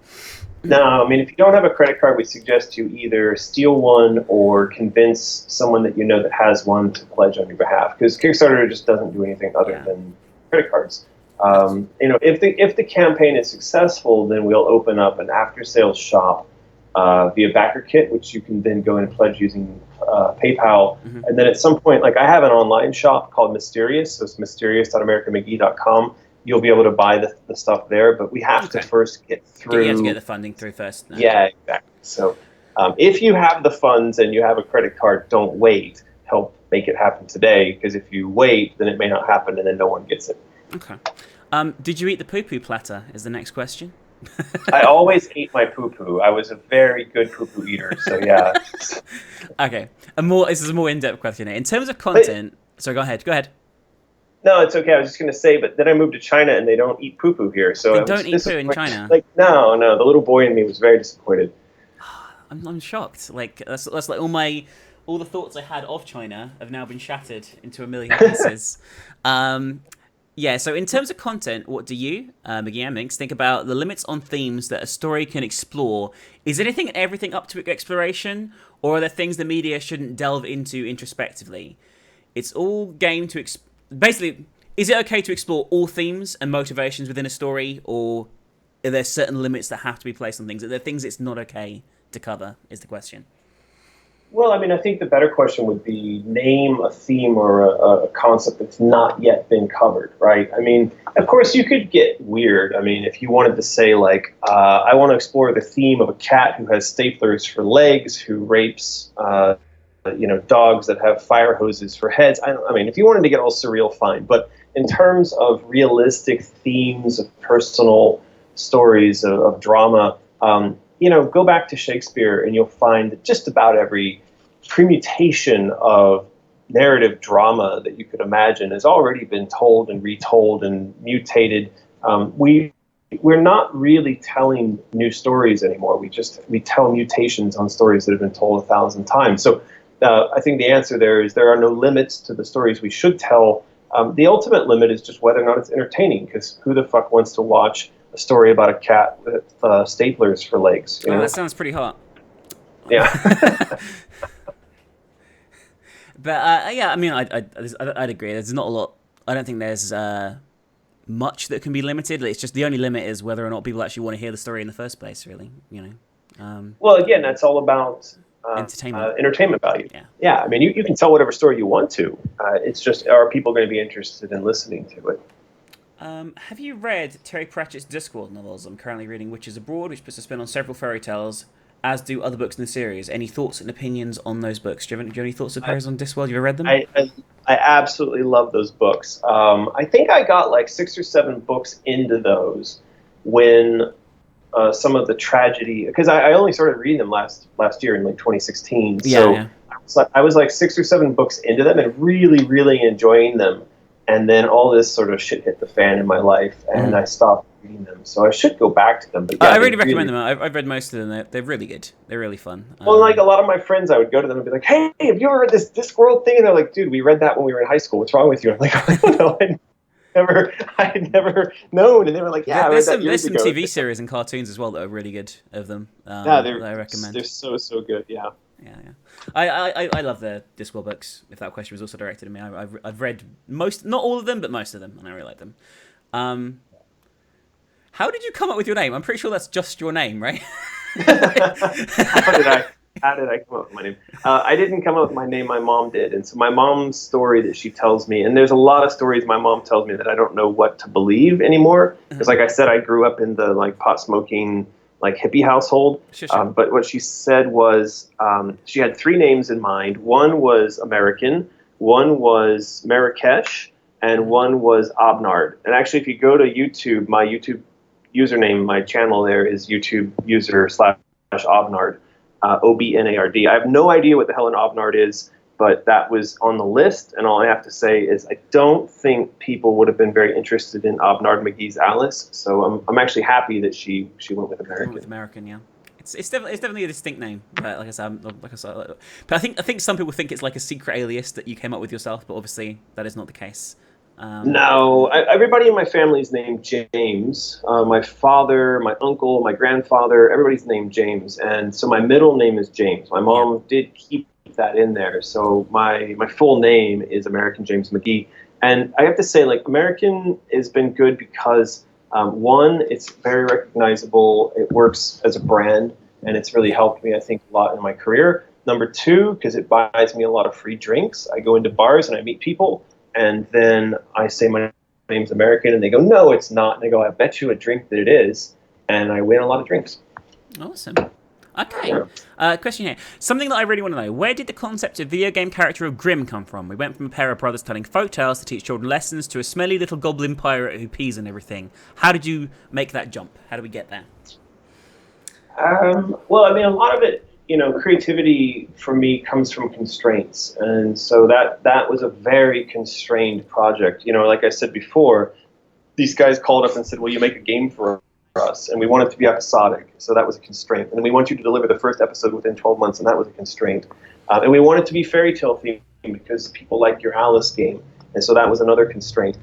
No, I mean, if you don't have a credit card, we suggest you either steal one or convince someone that you know that has one to pledge on your behalf, because Kickstarter just doesn't do anything other than credit cards. If the campaign is successful, then we'll open up an after-sales shop via BackerKit, which you can then go and pledge using PayPal. And then at some point, like I have an online shop called Mysterious, so it's mysterious.americanmcgee.com. You'll be able to buy the stuff there, but we have to first get through. You have to get the funding through first. No. Yeah, exactly. So if you have the funds and you have a credit card, don't wait. Help make it happen today, because if you wait, then it may not happen and then no one gets it. Okay. Did you eat the poo-poo platter is the next question. I always ate my poo-poo. I was a very good poo-poo eater, so yeah. Okay. This is a more in-depth question. In terms of content... Sorry, go ahead. No, it's okay. I was just going to say, but then I moved to China and they don't eat poo-poo here. So they don't eat poo in China? Like, no. The little boy in me was very disappointed. I'm shocked. Like, that's like all the thoughts I had of China have now been shattered into a million pieces. Yeah, so in terms of content, what do you, McGee and Minx, think about the limits on themes that a story can explore? Is anything and everything up to exploration, or are there things the media shouldn't delve into introspectively? It's all game to... Basically, is it okay to explore all themes and motivations within a story, or are there certain limits that have to be placed on things? Are there things it's not okay to cover, is the question. Well, I mean, I think the better question would be name a theme or a concept that's not yet been covered, right? I mean, of course, you could get weird. I mean, if you wanted to say, like, I want to explore the theme of a cat who has staplers for legs, who rapes, dogs that have fire hoses for heads. I mean, if you wanted to get all surreal, fine. But in terms of realistic themes of personal stories, of drama, go back to Shakespeare and you'll find that just about every permutation of narrative drama that you could imagine has already been told and retold and mutated. We're not really telling new stories anymore. We tell mutations on stories that have been told 1,000 times. So I think the answer there is there are no limits to the stories we should tell. The ultimate limit is just whether or not it's entertaining, because who the fuck wants to watch a story about a cat with staplers for legs? That sounds pretty hot. Yeah. But yeah, I mean, I'd agree. There's not a lot. I don't think there's much that can be limited. It's just the only limit is whether or not people actually want to hear the story in the first place. Really, Well, again, that's all about entertainment value. Yeah. I mean, you can tell whatever story you want to. It's just, are people going to be interested in listening to it? Have you read Terry Pratchett's Discworld novels? I'm currently reading Witches Abroad, which puts a spin on several fairy tales, as do other books in the series. Any thoughts and opinions on those books? Do you have any thoughts of Perry's on Discworld? You ever read them? I absolutely love those books. I think I got like 6 or 7 books into those when some of the tragedy, because I only started reading them last year in like 2016. So I was like 6 or 7 books into them and really, really enjoying them. And then all this sort of shit hit the fan in my life, and I stopped reading them. So I should go back to them. But yeah, I really recommend them. I've read most of them. They're really good. They're really fun. Well, like a lot of my friends, I would go to them and be like, "Hey, have you ever read this Discworld thing?" And they're like, "Dude, we read that when we were in high school. What's wrong with you?" I'm like, "I don't know. I had never known." And they were like, "Yeah, I read that years ago." There's some TV series and cartoons as well that are really good of them. Yeah, that I recommend. They're so good. Yeah. Yeah. I love the Discworld books. If that question was also directed at me, I've read most, not all of them, but most of them, and I really like them. How did you come up with your name? I'm pretty sure that's just your name, right? How did I come up with my name? I didn't come up with my name. My mom did, and so my mom's story that she tells me, and there's a lot of stories my mom tells me that I don't know what to believe anymore. Because, like I said, I grew up in the like pot smoking, like hippie household. Sure. But what she said was she had 3 names in mind. One was American, one was Marrakesh, and one was Obnard. And actually, if you go to YouTube, my YouTube username, my channel there is YouTube user /Obnard, OBNARD. I have no idea what the hell an Obnard is, but that was on the list. And all I have to say is I don't think people would have been very interested in Obnard McGee's Alice. So I'm actually happy that she went with American. With American, yeah. It's definitely a distinct name, but like I said, but I think some people think it's like a secret alias that you came up with yourself, but obviously that is not the case. No, everybody in my family is named James. My father, my uncle, my grandfather, everybody's named James, and so my middle name is James. My mom did keep that in there, so my full name is American James McGee. And I have to say, like, American has been good because one, it's very recognizable. It works as a brand, and it's really helped me, I think, a lot in my career. Number 2, because it buys me a lot of free drinks. I go into bars and I meet people, and then I say my name's American, and they go, "No, it's not." And I go, "I bet you a drink that it is," and I win a lot of drinks. Awesome. Okay. Question here. Something that I really want to know. Where did the concept of video game character of Grimm come from? We went from a pair of brothers telling folk tales to teach children lessons to a smelly little goblin pirate who pees and everything. How did you make that jump? How do we get there? Well, I mean, a lot of it, creativity for me comes from constraints. And so that was a very constrained project. Like I said before, these guys called up and said, "Will you make a game for us?" And we want it to be episodic. So that was a constraint. And then we want you to deliver the first episode within 12 months. And that was a constraint. And we want it to be fairy tale themed because people like your Alice game. And so that was another constraint.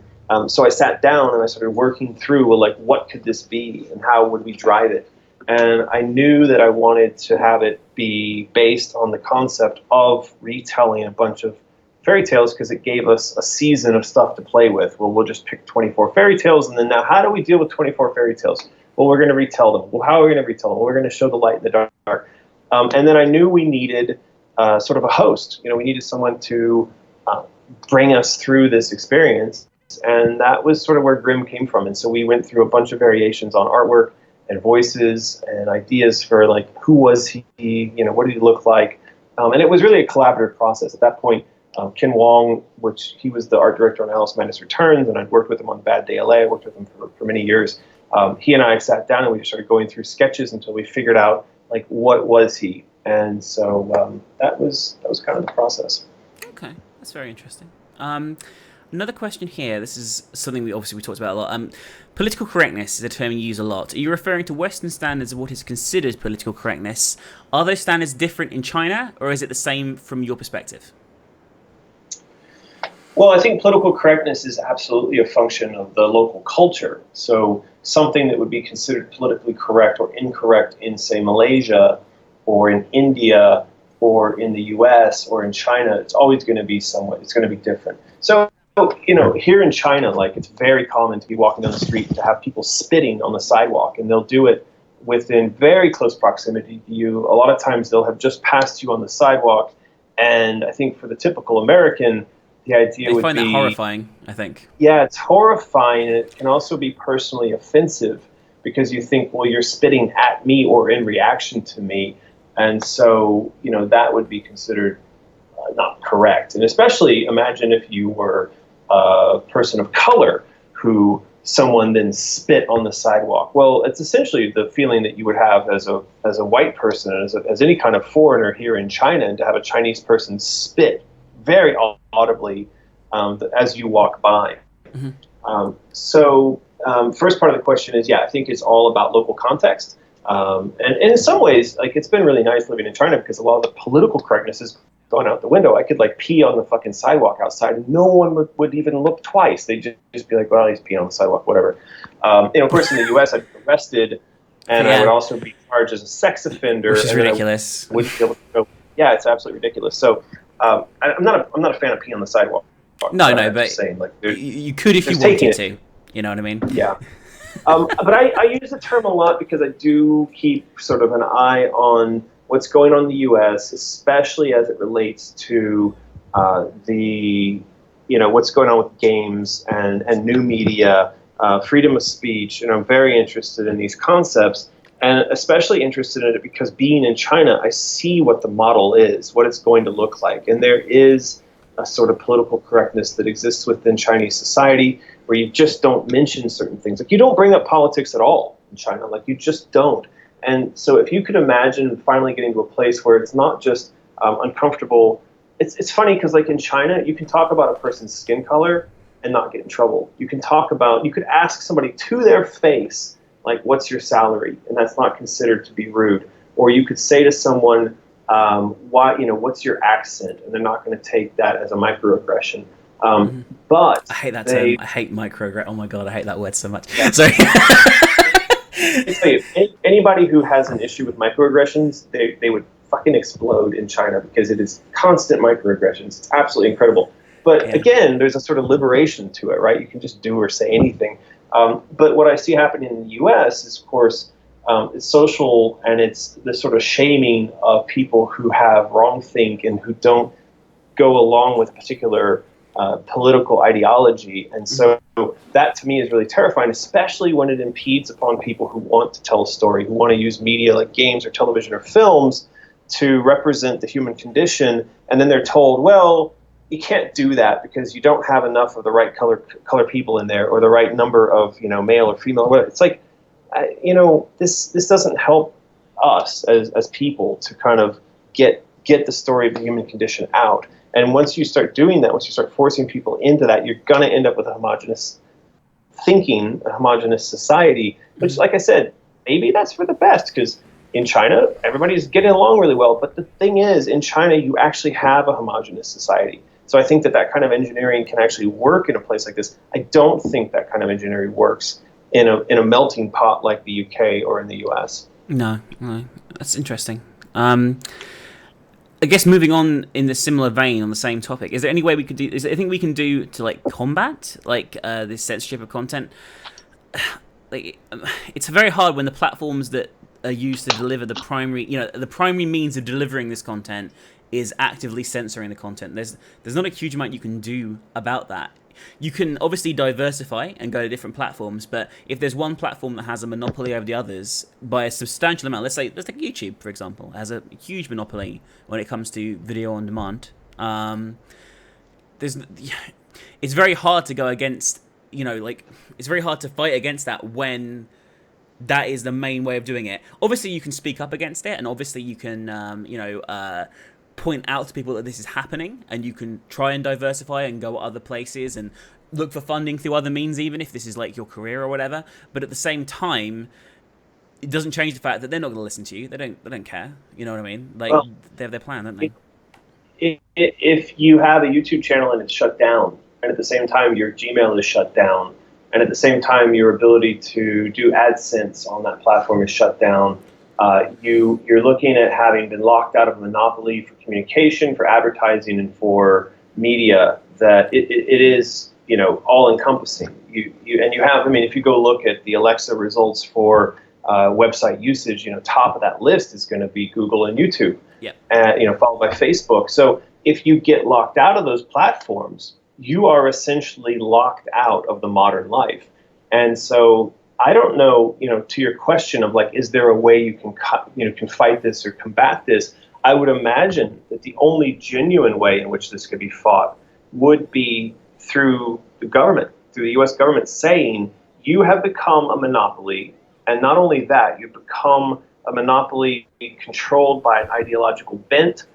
So I sat down and I started working through, well, like, what could this be and how would we drive it? And I knew that I wanted to have it be based on the concept of retelling a bunch of fairy tales because it gave us a season of stuff to play with. Well, we'll just pick 24 fairy tales, and then now how do we deal with 24 fairy tales? Well, we're going to retell them. Well, how are we going to retell them? Well, we're going to show the light in the dark. And then I knew we needed sort of a host. We needed someone to bring us through this experience, and that was sort of where Grimm came from. And so we went through a bunch of variations on artwork and voices and ideas for, like, who was he, what did he look like? And it was really a collaborative process. At that point, Ken Wong, which he was the art director on Alice Madness Returns, and I'd worked with him on Bad Day LA. I worked with him for many years. He and I sat down and we just started going through sketches until we figured out, like, what was he? And so that was kind of the process. Okay, that's very interesting. Another question here. This is something we talked about a lot. Political correctness is a term you use a lot. Are you referring to Western standards of what is considered political correctness? Are those standards different in China, or is it the same from your perspective? Well, I think political correctness is absolutely a function of the local culture. So something that would be considered politically correct or incorrect in, say, Malaysia or in India, or in the US, or in China, it's always going to be it's going to be different. So, here in China, like, it's very common to be walking down the street to have people spitting on the sidewalk, and they'll do it within very close proximity to you. A lot of times they'll have just passed you on the sidewalk, and I think for the typical American, the idea would be... They find that horrifying, I think. Yeah, it's horrifying, and it can also be personally offensive, because you think, well, you're spitting at me or in reaction to me, and so, that would be considered not correct. And especially imagine if you were a person of color who someone then spit on the sidewalk. Well, it's essentially the feeling that you would have as a white person, as any kind of foreigner here in China, and to have a Chinese person spit very audibly as you walk by. Mm-hmm. First part of the question is, I think it's all about local context. And in some ways, like, it's been really nice living in China, because a lot of the political correctness is gone out the window. I could, like, pee on the fucking sidewalk outside, and no one would even look twice. They'd just be like, well, he's peeing on the sidewalk, whatever. Of course, in the U.S., I'd be arrested, and I would also be charged as a sex offender. Which is ridiculous. Wouldn't be able to go. Yeah, it's absolutely ridiculous. So I'm not a fan of peeing on the sidewalk. No, but saying, like, you could if you wanted to. You know what I mean? Yeah. But I use the term a lot because I do keep sort of an eye on what's going on in the U.S., especially as it relates to what's going on with games and new media, freedom of speech. And I'm very interested in these concepts, and especially interested in it because, being in China, I see what the model is, what it's going to look like. And there is a sort of political correctness that exists within Chinese society, where you just don't mention certain things. Like, you don't bring up politics at all in China. Like, you just don't. And so if you could imagine finally getting to a place where it's not just uncomfortable. It's funny because, like, in China, you can talk about a person's skin color and not get in trouble. You can ask somebody to their face, like, what's your salary? And that's not considered to be rude. Or you could say to someone, what's your accent? And they're not going to take that as a microaggression. But I hate that term. I hate microaggression. Oh my God, I hate that word so much. Yeah. Sorry. Anybody who has an issue with microaggressions, they would fucking explode in China, because it is constant microaggressions. It's absolutely incredible. But again, there's a sort of liberation to it, right? You can just do or say anything. But what I see happening in the U.S. is, of course, it's social, and it's the sort of shaming of people who have wrongthink and who don't go along with a particular political ideology. And so that, to me, is really terrifying, especially when it impedes upon people who want to tell a story, who want to use media like games or television or films to represent the human condition. And then they're told, well, you can't do that because you don't have enough of the right color people in there, or the right number of, male or female. It's like, this doesn't help us as people to kind of get the story of the human condition out. And once you start doing that, once you start forcing people into that, you're going to end up with a homogenous thinking, a homogenous society, which, like I said, maybe that's for the best, because in China, everybody's getting along really well. But the thing is, in China, you actually have a homogenous society. So I think that kind of engineering can actually work in a place like this. I don't think that kind of engineering works in a melting pot like the UK or in the US. No, that's interesting. I guess moving on in the similar vein on the same topic, is there any way we could do? Is there anything we can do to, like, combat this censorship of content? Like, it's very hard when the platforms that are used to deliver the primary means of delivering this content is actively censoring the content. There's not a huge amount you can do about that. You can obviously diversify and go to different platforms, but if there's one platform that has a monopoly over the others by a substantial amount, let's take YouTube, for example, has a huge monopoly when it comes to video on demand. It's very hard to go against, it's very hard to fight against that when that is the main way of doing it. Obviously, you can speak up against it, and obviously you can, point out to people that this is happening, and you can try and diversify and go other places and look for funding through other means, even if this is like your career or whatever. But at the same time, it doesn't change the fact that they're not going to listen to you. They don't care. You know what I mean? Like, they have their plan, don't they? If you have a YouTube channel and it's shut down, and at the same time your Gmail is shut down, and at the same time your ability to do AdSense on that platform is shut down, You're looking at having been locked out of a monopoly for communication, for advertising, and for media. That it is, all encompassing. You have. I mean, if you go look at the Alexa results for website usage, top of that list is going to be Google and YouTube. Yep. And followed by Facebook. So if you get locked out of those platforms, you are essentially locked out of the modern life. And so I don't know, to your question of like, is there a way you can fight this or combat this? I would imagine that the only genuine way in which this could be fought would be through the government, through the U.S. government saying, you have become a monopoly. And not only that, you've become a monopoly controlled by an ideological bent,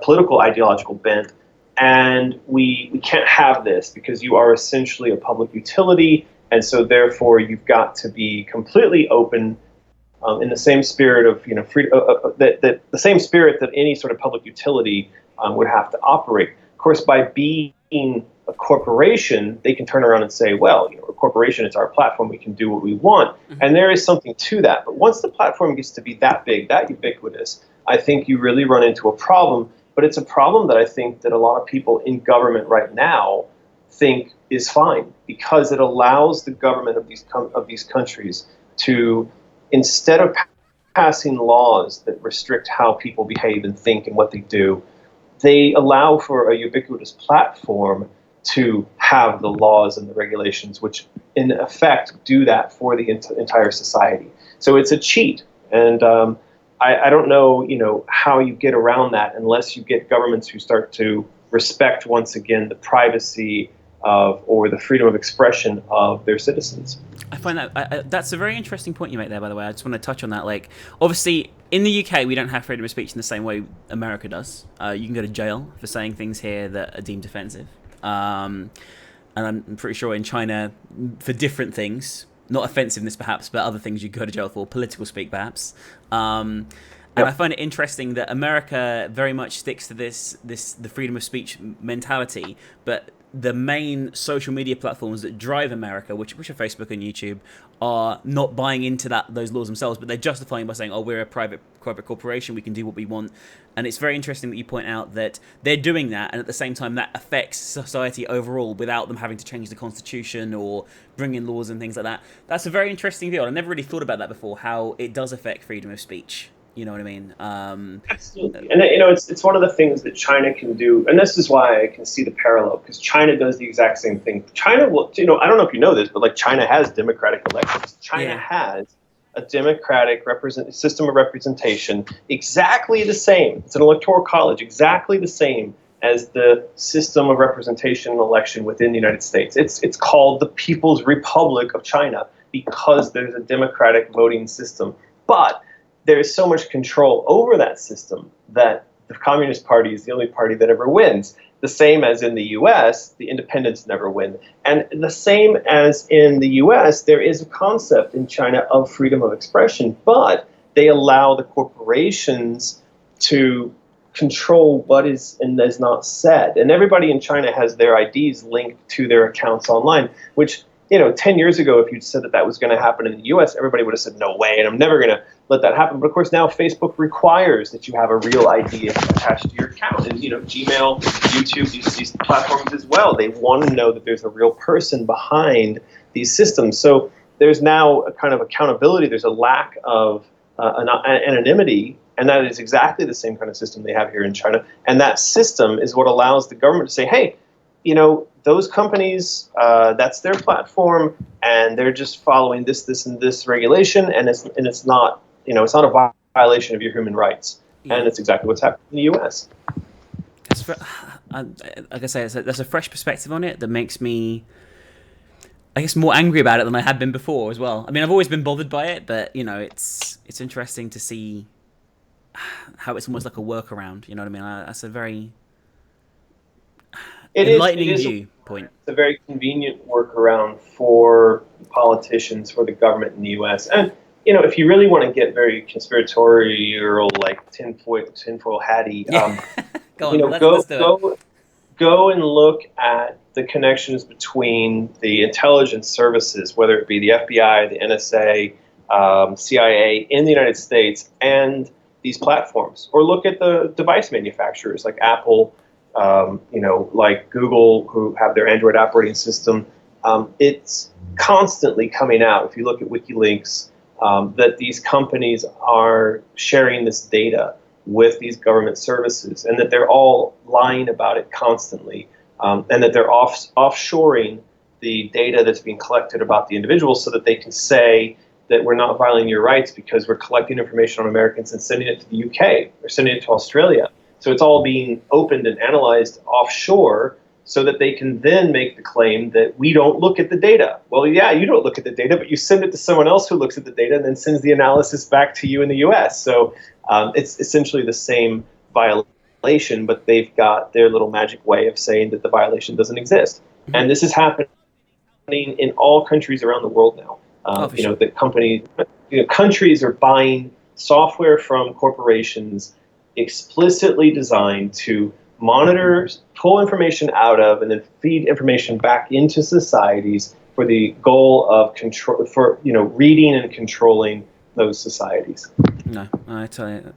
political ideological bent, and we can't have this because you are essentially a public utility, and so therefore you've got to be completely open in the same spirit of the same spirit that any sort of public utility would have to operate. Of course, by being a corporation, they can turn around and say, well, a corporation, it's our platform, we can do what we want. Mm-hmm. And there is something to that. But once the platform gets to be that big, that ubiquitous, I think you really run into a problem. But it's a problem that I think that a lot of people in government right now think is fine, because it allows the government of these countries to, instead of passing laws that restrict how people behave and think and what they do, they allow for a ubiquitous platform to have the laws and the regulations, which in effect do that for the entire society. So it's a cheat, and I don't know, how you get around that unless you get governments who start to respect once again the privacy of or the freedom of expression of their citizens. I find that that's a very interesting point you make there, by the way. I just want to touch on that. Like, obviously, in the UK, we don't have freedom of speech in the same way America does. You can go to jail for saying things here that are deemed offensive. And I'm pretty sure in China, for different things, not offensiveness perhaps, but other things you go to jail for, political speak perhaps. And I find it interesting that America very much sticks to the freedom of speech mentality, but the main social media platforms that drive America, which are Facebook and YouTube, are not buying into those laws themselves, but they're justifying by saying, oh, we're a private corporation, we can do what we want. And it's very interesting that you point out that they're doing that, and at the same time that affects society overall without them having to change the constitution or bring in laws and things like that. That's a very interesting view. I never really thought about that before, how it does affect freedom of speech. You know what I mean? Absolutely. And it's one of the things that China can do, and this is why I can see the parallel, because China does the exact same thing. China will, I don't know if you know this, but like China has democratic elections. China has a democratic system of representation, exactly the same. It's an electoral college, exactly the same as the system of representation and election within the United States. It's called the People's Republic of China because there's a democratic voting system. But there is so much control over that system that the Communist Party is the only party that ever wins. The same as in the U.S., the independents never win. And the same as in the U.S., there is a concept in China of freedom of expression, but they allow the corporations to control what is and is not said. And everybody in China has their IDs linked to their accounts online, which, 10 years ago, if you'd said that was going to happen in the U.S., everybody would have said, no way, and I'm never going to let that happen. But of course, now Facebook requires that you have a real ID attached to your account. And, Gmail, YouTube, these platforms as well, they want to know that there's a real person behind these systems. So there's now a kind of accountability. There's a lack of anonymity, and that is exactly the same kind of system they have here in China. And that system is what allows the government to say, hey, those companies, that's their platform, and they're just following this, and this regulation, and it's not, it's not a violation of your human rights. Yeah. And it's exactly what's happening in the U.S. Like I say, that's a fresh perspective on it that makes me, I guess, more angry about it than I had been before as well. I mean, I've always been bothered by it, but it's interesting to see how it's almost like a workaround. You know what I mean? That's a very enlightening viewpoint. It's a very convenient workaround for politicians, for the government in the U.S. And, if you really want to get very conspiratorial, like tinfoil hatty, go and look at the connections between the intelligence services, whether it be the FBI, the NSA, CIA in the United States and these platforms. Or look at the device manufacturers like Apple, like Google, who have their Android operating system. It's constantly coming out, if you look at WikiLeaks, that these companies are sharing this data with these government services, and that they're all lying about it constantly, and that they're offshoring the data that's being collected about the individuals so that they can say that we're not violating your rights because we're collecting information on Americans and sending it to the UK or sending it to Australia. So it's all being opened and analyzed offshore so that they can then make the claim that we don't look at the data. Well, yeah, you don't look at the data, but you send it to someone else who looks at the data and then sends the analysis back to you in the US. So it's essentially the same violation, but they've got their little magic way of saying that the violation doesn't exist. And this is happening in all countries around the world now. The countries are buying software from corporations explicitly designed to monitor, pull information out of, and then feed information back into societies for the goal of control, for reading and controlling those societies. No, I tell you,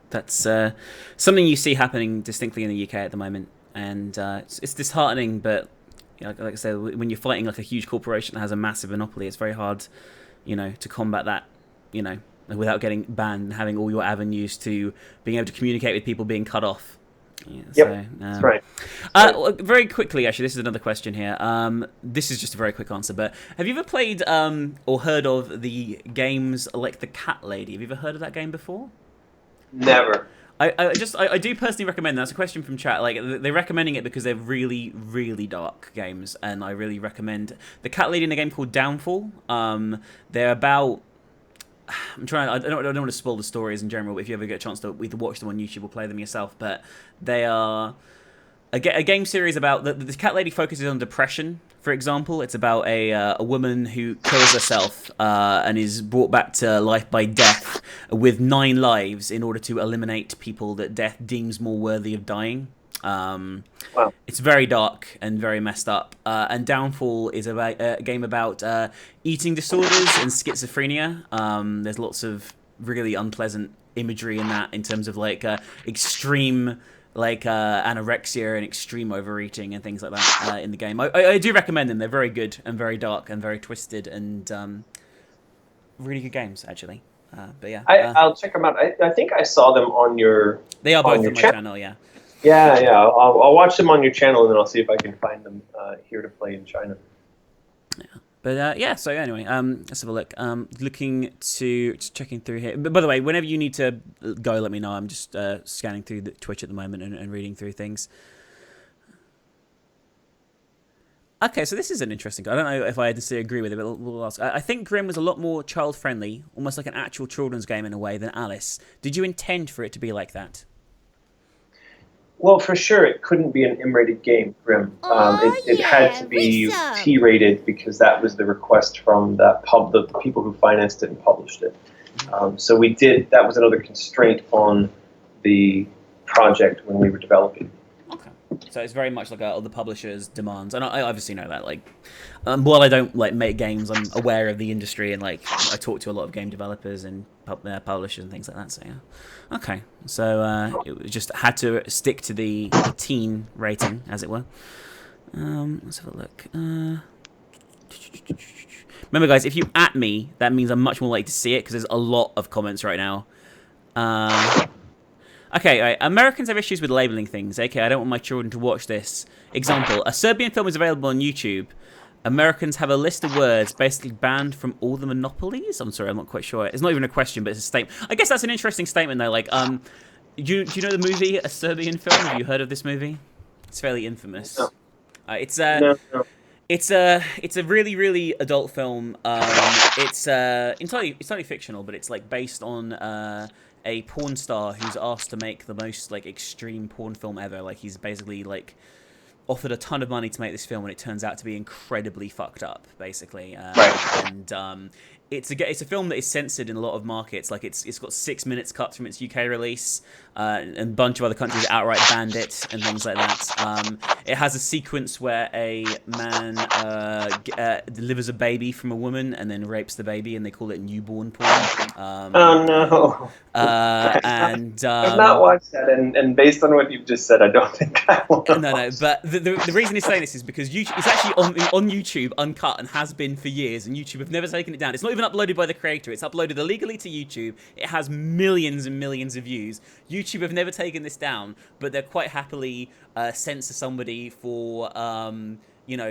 that's something you see happening distinctly in the UK at the moment, and it's disheartening. But like I said, when you're fighting like a huge corporation that has a massive monopoly, it's very hard, to combat that, without getting banned and having all your avenues to being able to communicate with people being cut off. Yeah, yep, that's right. Very quickly, actually, this is another question here. This is just a very quick answer, but have you ever played or heard of the games like The Cat Lady? Have you ever heard of that game before? Never. I do personally recommend that. That's a question from chat. Like, they're recommending it because they're really, really dark games, and I really recommend The Cat Lady in a game called Downfall. They're about... I don't want to spoil the stories in general, but if you ever get a chance to either watch them on YouTube or play them yourself, but they are a game series about... The Cat Lady focuses on depression, for example. It's about a woman who kills herself and is brought back to life by death with 9 lives in order to eliminate people that death deems more worthy of dying. Wow. It's very dark and very messed up. And Downfall is about a game about eating disorders and schizophrenia. There's lots of really unpleasant imagery in that, in terms of like extreme anorexia and extreme overeating and things like that in the game. I do recommend them. They're very good and very dark and very twisted and really good games, actually. But yeah, I'll check them out. I think I saw them on your. They are both on my channel. Yeah. Yeah. I'll watch them on your channel, and then I'll see if I can find them here to play in China. Yeah. But yeah, so anyway, let's have a look. Just checking through here. But by the way, whenever you need to go, let me know. I'm just scanning through the Twitch at the moment and reading through things. Okay, so this is an interesting... I don't know if I necessarily agree with it, but we'll ask. I think Grim was a lot more child-friendly, almost like an actual children's game in a way, than Alice. Did you intend for it to be like that? Well, for sure, it couldn't be an M-rated game, Grim. It had to be T-rated because that was the request from the people who financed it and published it. So we did. That was another constraint on the project when we were developing. Okay, so it's very much like the publisher's demands, and I obviously know that. Like, while I don't make games, I'm aware of the industry, and I talk to a lot of game developers and publishers and things like that. So yeah. Okay, so it just had to stick to the teen rating, as it were. Let's have a look. Remember, guys, if you @ me, that means I'm much more likely to see it, because there's a lot of comments right now. Okay, right. Americans have issues with labeling things. Okay, I don't want my children to watch this. Example, a Serbian film is available on YouTube. Americans have a list of words basically banned from all the monopolies? I'm sorry, I'm not quite sure. It's not even a question, but it's a statement. I guess that's an interesting statement, though. Like, do you know the movie A Serbian Film? Have you heard of this movie? It's fairly infamous. No. It's No. It's a really, really adult film. It's entirely fictional, but it's like based on a porn star who's asked to make the most extreme porn film ever. Like, he's basically offered a ton of money to make this film, and it turns out to be incredibly fucked up, basically. Right. And it's a film that is censored in a lot of markets. Like it's got 6 minutes cut from its UK release, and a bunch of other countries outright banned it and things like that. It has a sequence where a man delivers a baby from a woman and then rapes the baby, and they call it newborn porn. Oh no! And I've not watched that, and based on what you've just said, I don't think I want to. No. But the reason he's saying this is because YouTube, it's actually on YouTube, uncut, and has been for years. And YouTube have never taken it down. It's not even uploaded by the creator. It's uploaded illegally to YouTube. It has millions and millions of views. YouTube have never taken this down, but they're quite happily censor somebody for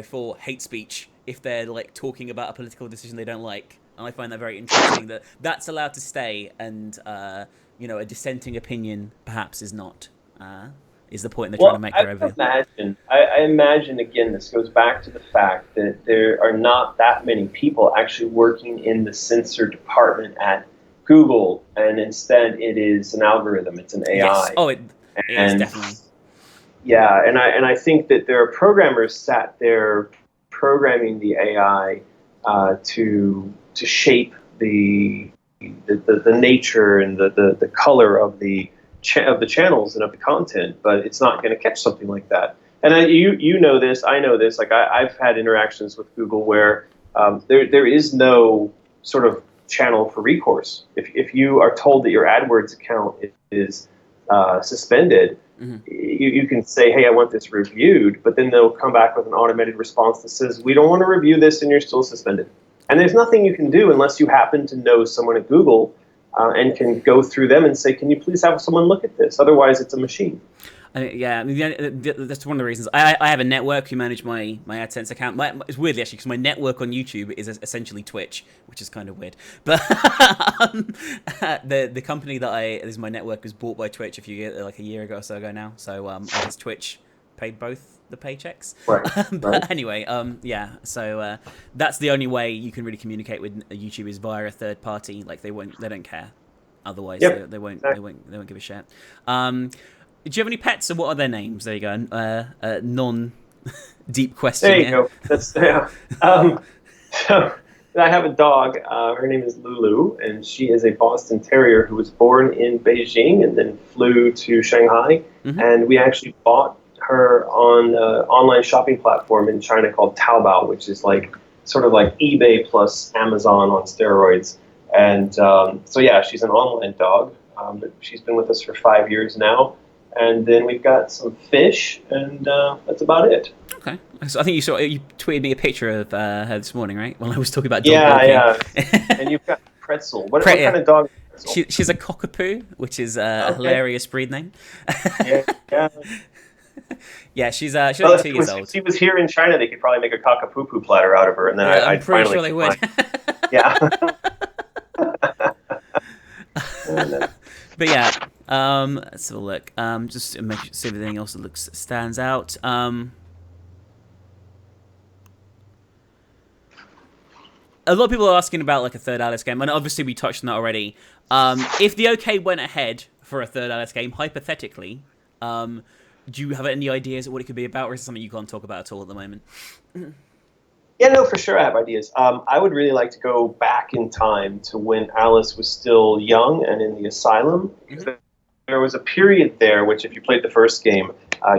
for hate speech if they're like talking about a political decision they don't like. And I find that very interesting that that's allowed to stay, and a dissenting opinion perhaps is not. Is the point they're trying to make there over here. I imagine, again, this goes back to the fact that there are not that many people actually working in the censor department at Google, and instead it is an algorithm, it's an AI. Yes. Oh, it is definitely. Yeah, and I think that there are programmers sat there programming the AI to shape the nature and the color of the channels and of the content, but it's not going to catch something like that. And you know this, I know this. Like I've had interactions with Google where there is no sort of channel for recourse. If you are told that your AdWords account is suspended, mm-hmm. you can say, hey, I want this reviewed, but then they'll come back with an automated response that says, we don't want to review this and you're still suspended. And there's nothing you can do unless you happen to know someone at Google and can go through them and say, can you please have someone look at this? Otherwise, it's a machine. Yeah, that's one of the reasons. I have a network who manage my AdSense account. It's weird, actually, because my network on YouTube is essentially Twitch, which is kind of weird. But the company that is my network was bought by Twitch a year ago or so ago now. So I guess Twitch paid both the paychecks. But anyway, yeah. So that's the only way you can really communicate with YouTube is via a third party. Like they don't care. Otherwise, yep. they won't give a shit. Do you have any pets, and what are their names? There you go. Non-deep question. There you go. That's yeah. So I have a dog. Her name is Lulu, and she is a Boston Terrier who was born in Beijing and then flew to Shanghai. Mm-hmm. And we actually bought her on an online shopping platform in China called Taobao, which is sort of like eBay plus Amazon on steroids. And so yeah, she's an online dog. But she's been with us for 5 years now. And then we've got some fish, and that's about it. Okay. So I think you tweeted me a picture of her this morning, right? When I was talking about dog walking. Yeah. And you've got Pretzel. What kind of dog is Pretzel? She's a cockapoo, which is a hilarious breed name. Yeah. Yeah, she's only 2 years old. If she was here in China, they could probably make a cockapoo platter out of her, and then I'm pretty sure they would. Yeah. But yeah, let's have a look. Just to see if anything else that stands out. A lot of people are asking about a third Alice game, and obviously we touched on that already. If the OK went ahead for a third Alice game, hypothetically, do you have any ideas of what it could be about, or is it something you can't talk about at all at the moment? Yeah, no, for sure I have ideas. I would really like to go back in time to when Alice was still young and in the asylum. Because there was a period there which, if you played the first game,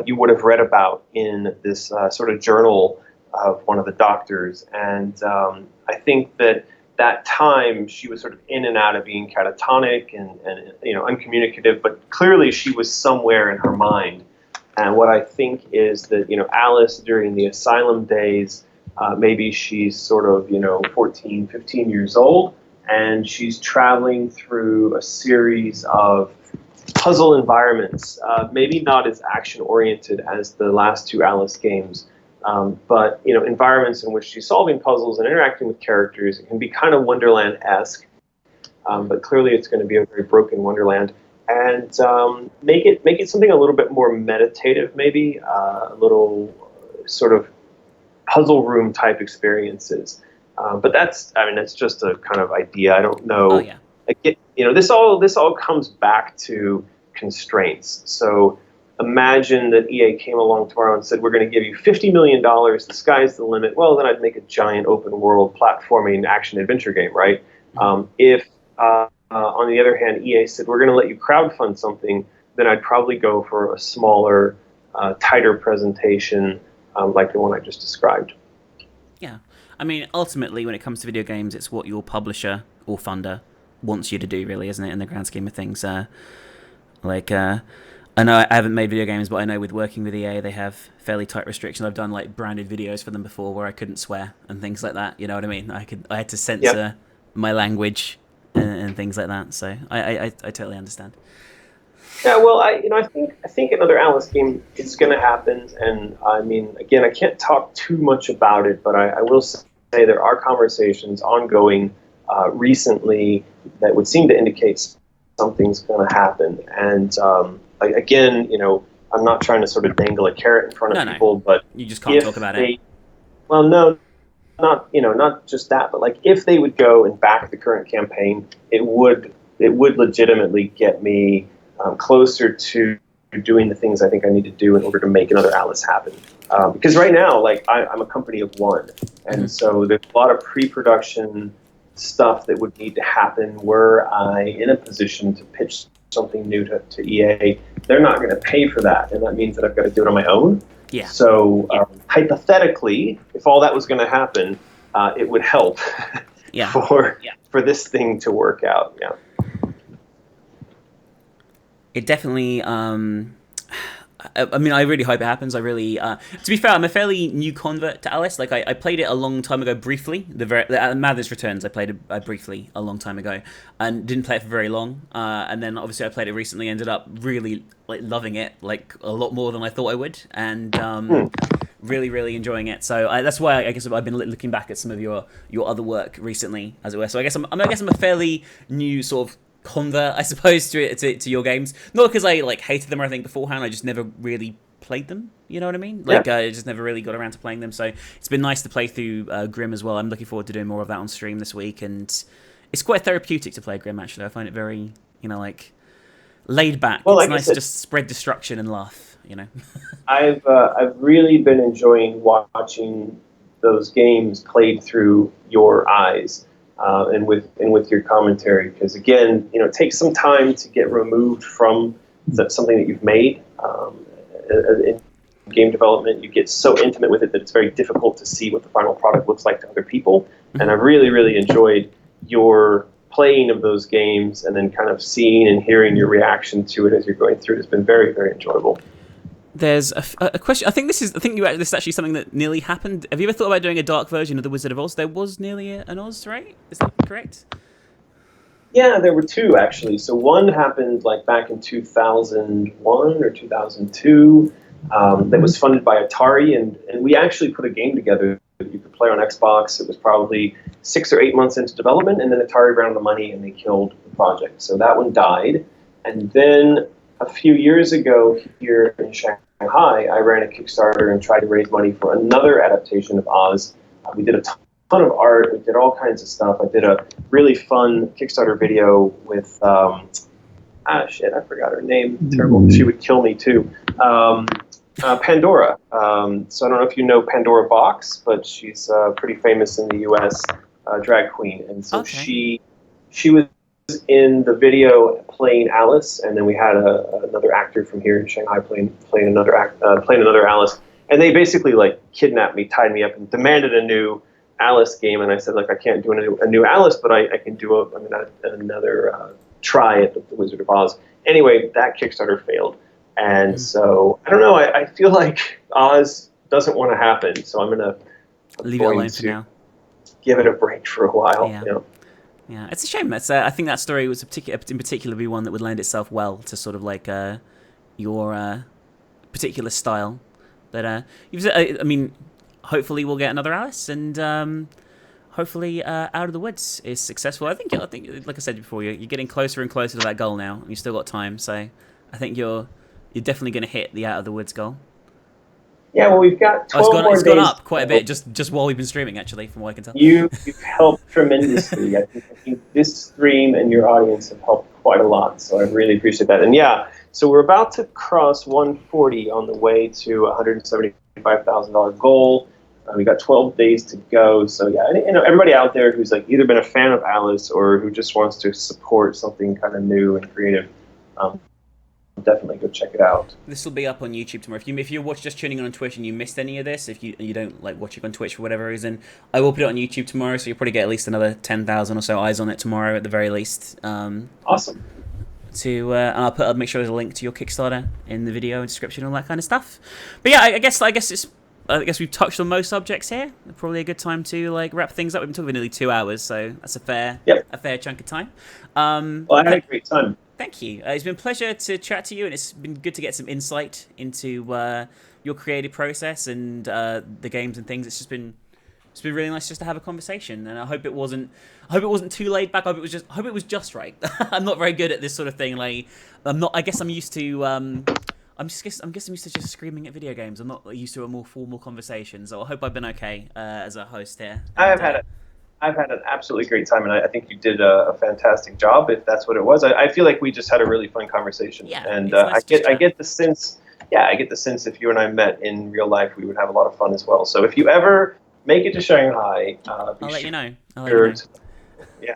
you would have read about in this sort of journal of one of the doctors. And I think that time she was sort of in and out of being catatonic and uncommunicative, but clearly she was somewhere in her mind. And what I think is that, Alice during the asylum days, maybe she's sort of, 14, 15 years old, and she's traveling through a series of puzzle environments, maybe not as action-oriented as the last two Alice games, but, environments in which she's solving puzzles and interacting with characters. It can be kind of Wonderland-esque, but clearly it's going to be a very broken Wonderland. And make it something a little bit more meditative, maybe, a little sort of puzzle room type experiences, but that's just a kind of idea. I don't know. Oh, yeah. This all comes back to constraints. So imagine that EA came along tomorrow and said, we're going to give you $50 million. The sky's the limit. Well, then I'd make a giant open world platforming action adventure game, right? If, on the other hand, EA said, we're going to let you crowdfund something, then I'd probably go for a smaller, tighter presentation like the one I just described. Yeah. I mean, ultimately, when it comes to video games, it's what your publisher or funder wants you to do, really, isn't it, in the grand scheme of things? I know I haven't made video games, but I know with working with EA, they have fairly tight restrictions. I've done like branded videos for them before where I couldn't swear and things like that. You know what I mean? I had to censor my language and things like that. So I totally understand. Yeah, well, I think another Alice game is going to happen, and I mean, again, I can't talk too much about it, but I will say there are conversations ongoing recently that would seem to indicate something's going to happen. And again, I'm not trying to sort of dangle a carrot in front of people, but you just can't talk about it. Well, no, not just that, but like if they would go and back the current campaign, it would legitimately get me closer to doing the things I think I need to do in order to make another Alice happen. Because right now, like I'm a company of one, and so there's a lot of pre-production stuff that would need to happen were I in a position to pitch something new to EA. They're not going to pay for that, and that means that I've got to do it on my own. Yeah. So hypothetically, if all that was going to happen, it would help for this thing to work out. Yeah. It definitely. I mean, I really hope it happens. I really. To be fair, I'm a fairly new convert to Alice. Like, I played it a long time ago briefly. The Madness Returns, I played it briefly a long time ago, and didn't play it for very long. And then obviously I played it recently. Ended up really like loving it, like a lot more than I thought I would, and really, really enjoying it. So that's why I guess I've been looking back at some of your other work recently, as it were. So I guess I'm a fairly new sort of convert, I suppose, to your games. Not because I like hated them or anything beforehand. I just never really played them. You know what I mean? Like I just never really got around to playing them. So it's been nice to play through Grim as well. I'm looking forward to doing more of that on stream this week, and it's quite therapeutic to play Grim. Actually, I find it very like laid back. Well, it's nice to just spread destruction and laugh. I've really been enjoying watching those games played through your eyes. And with your commentary, because again, it takes some time to get removed from something that you've made. In game development, you get so intimate with it that it's very difficult to see what the final product looks like to other people. And I really, really enjoyed your playing of those games and then kind of seeing and hearing your reaction to it as you're going through it. It's been very, very enjoyable. There's a question. I think this is actually something that nearly happened. Have you ever thought about doing a dark version of the Wizard of Oz? There was nearly an Oz, right? Is that correct? Yeah, there were two actually. So one happened like back in 2001 or 2002. That was funded by Atari, and we actually put a game together that you could play on Xbox. It was probably 6 or 8 months into development, and then Atari ran out of money and they killed the project. So that one died, and then a few years ago here in Shanghai, I ran a Kickstarter and tried to raise money for another adaptation of Oz. We did a ton of art. We did all kinds of stuff. I did a really fun Kickstarter video with, I forgot her name. Terrible. She would kill me too. Pandora. So I don't know if you know Pandora Box, but she's pretty famous in the U.S. Drag queen. And so she was in the video playing Alice, and then we had another actor from here in Shanghai playing another Alice, and they basically like kidnapped me, tied me up, and demanded a new Alice game. And I said, like, I can't do a new Alice, but I can do another try at the Wizard of Oz. Anyway, that Kickstarter failed, and so I don't know. I feel like Oz doesn't want to happen, so I'm gonna leave it alone for now. Give it a break for a while. Yeah. Yeah, it's a shame. I think that story was in particular be one that would lend itself well to sort of like your particular style. But I mean, hopefully we'll get another Alice, and hopefully Out of the Woods is successful. I think, like I said before, you're getting closer and closer to that goal now, and you've still got time. So I think you're definitely going to hit the Out of the Woods goal. Yeah, well, we've got 12 more days. It's gone up quite a bit just while we've been streaming, actually, from what I can tell. You've helped tremendously. I think this stream and your audience have helped quite a lot, so I really appreciate that. And yeah, so we're about to cross 140 on the way to $175,000 goal. We got 12 days to go. So yeah, everybody out there who's like either been a fan of Alice or who just wants to support something kind of new and creative, definitely go check it out. This will be up on YouTube tomorrow. If you're just tuning in on Twitch and you missed any of this, if you don't like watching on Twitch for whatever reason, I will put it on YouTube tomorrow. So you'll probably get at least another 10,000 or so eyes on it tomorrow at the very least. Awesome. And I'll make sure there's a link to your Kickstarter in the video and description and all that kind of stuff. But yeah, I guess we've touched on most subjects here. Probably a good time to like wrap things up. We've been talking for nearly 2 hours, so that's a fair chunk of time. Well, I had a great time. Thank you. It's been a pleasure to chat to you, and it's been good to get some insight into your creative process and the games and things. It's been really nice just to have a conversation, and I hope it wasn't too laid back. I hope it was just right. I'm not very good at this sort of thing. Like I guess I'm used to. I'm guessing I'm used to just screaming at video games. I'm not used to a more formal conversation, so I hope I've been okay as a host here. I've had an absolutely great time, and I think you did a fantastic job. If that's what it was, I feel like we just had a really fun conversation. Yeah, and nice I get the sense. Yeah, I get the sense if you and I met in real life, we would have a lot of fun as well. So if you ever make it to Shanghai, I'll let you know. Yeah.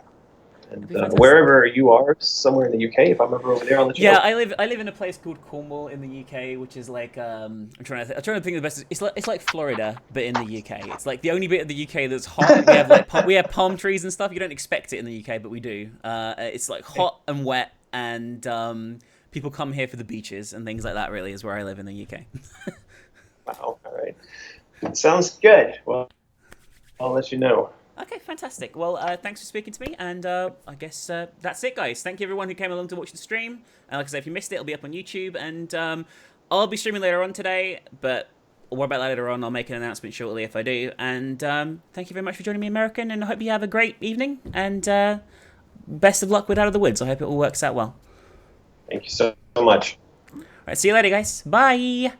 And wherever you are, somewhere in the UK, if I'm ever over there on the show. Yeah, I live in a place called Cornwall in the UK, which is like I'm trying to think of the best. It's like Florida, but in the UK. It's like the only bit of the UK that's hot. We have palm trees and stuff. You don't expect it in the UK, but we do. It's like hot and wet, and people come here for the beaches and things like that. Really, is where I live in the UK. Wow. All right. Sounds good. Well, I'll let you know. Okay, fantastic. Well, thanks for speaking to me, and I guess that's it, guys. Thank you, everyone who came along to watch the stream. Like I said, if you missed it, it'll be up on YouTube, and I'll be streaming later on today, but what about later on? I'll make an announcement shortly if I do. And thank you very much for joining me, American, and I hope you have a great evening, and best of luck with Out of the Woods. I hope it all works out well. Thank you so much. All right, see you later, guys. Bye!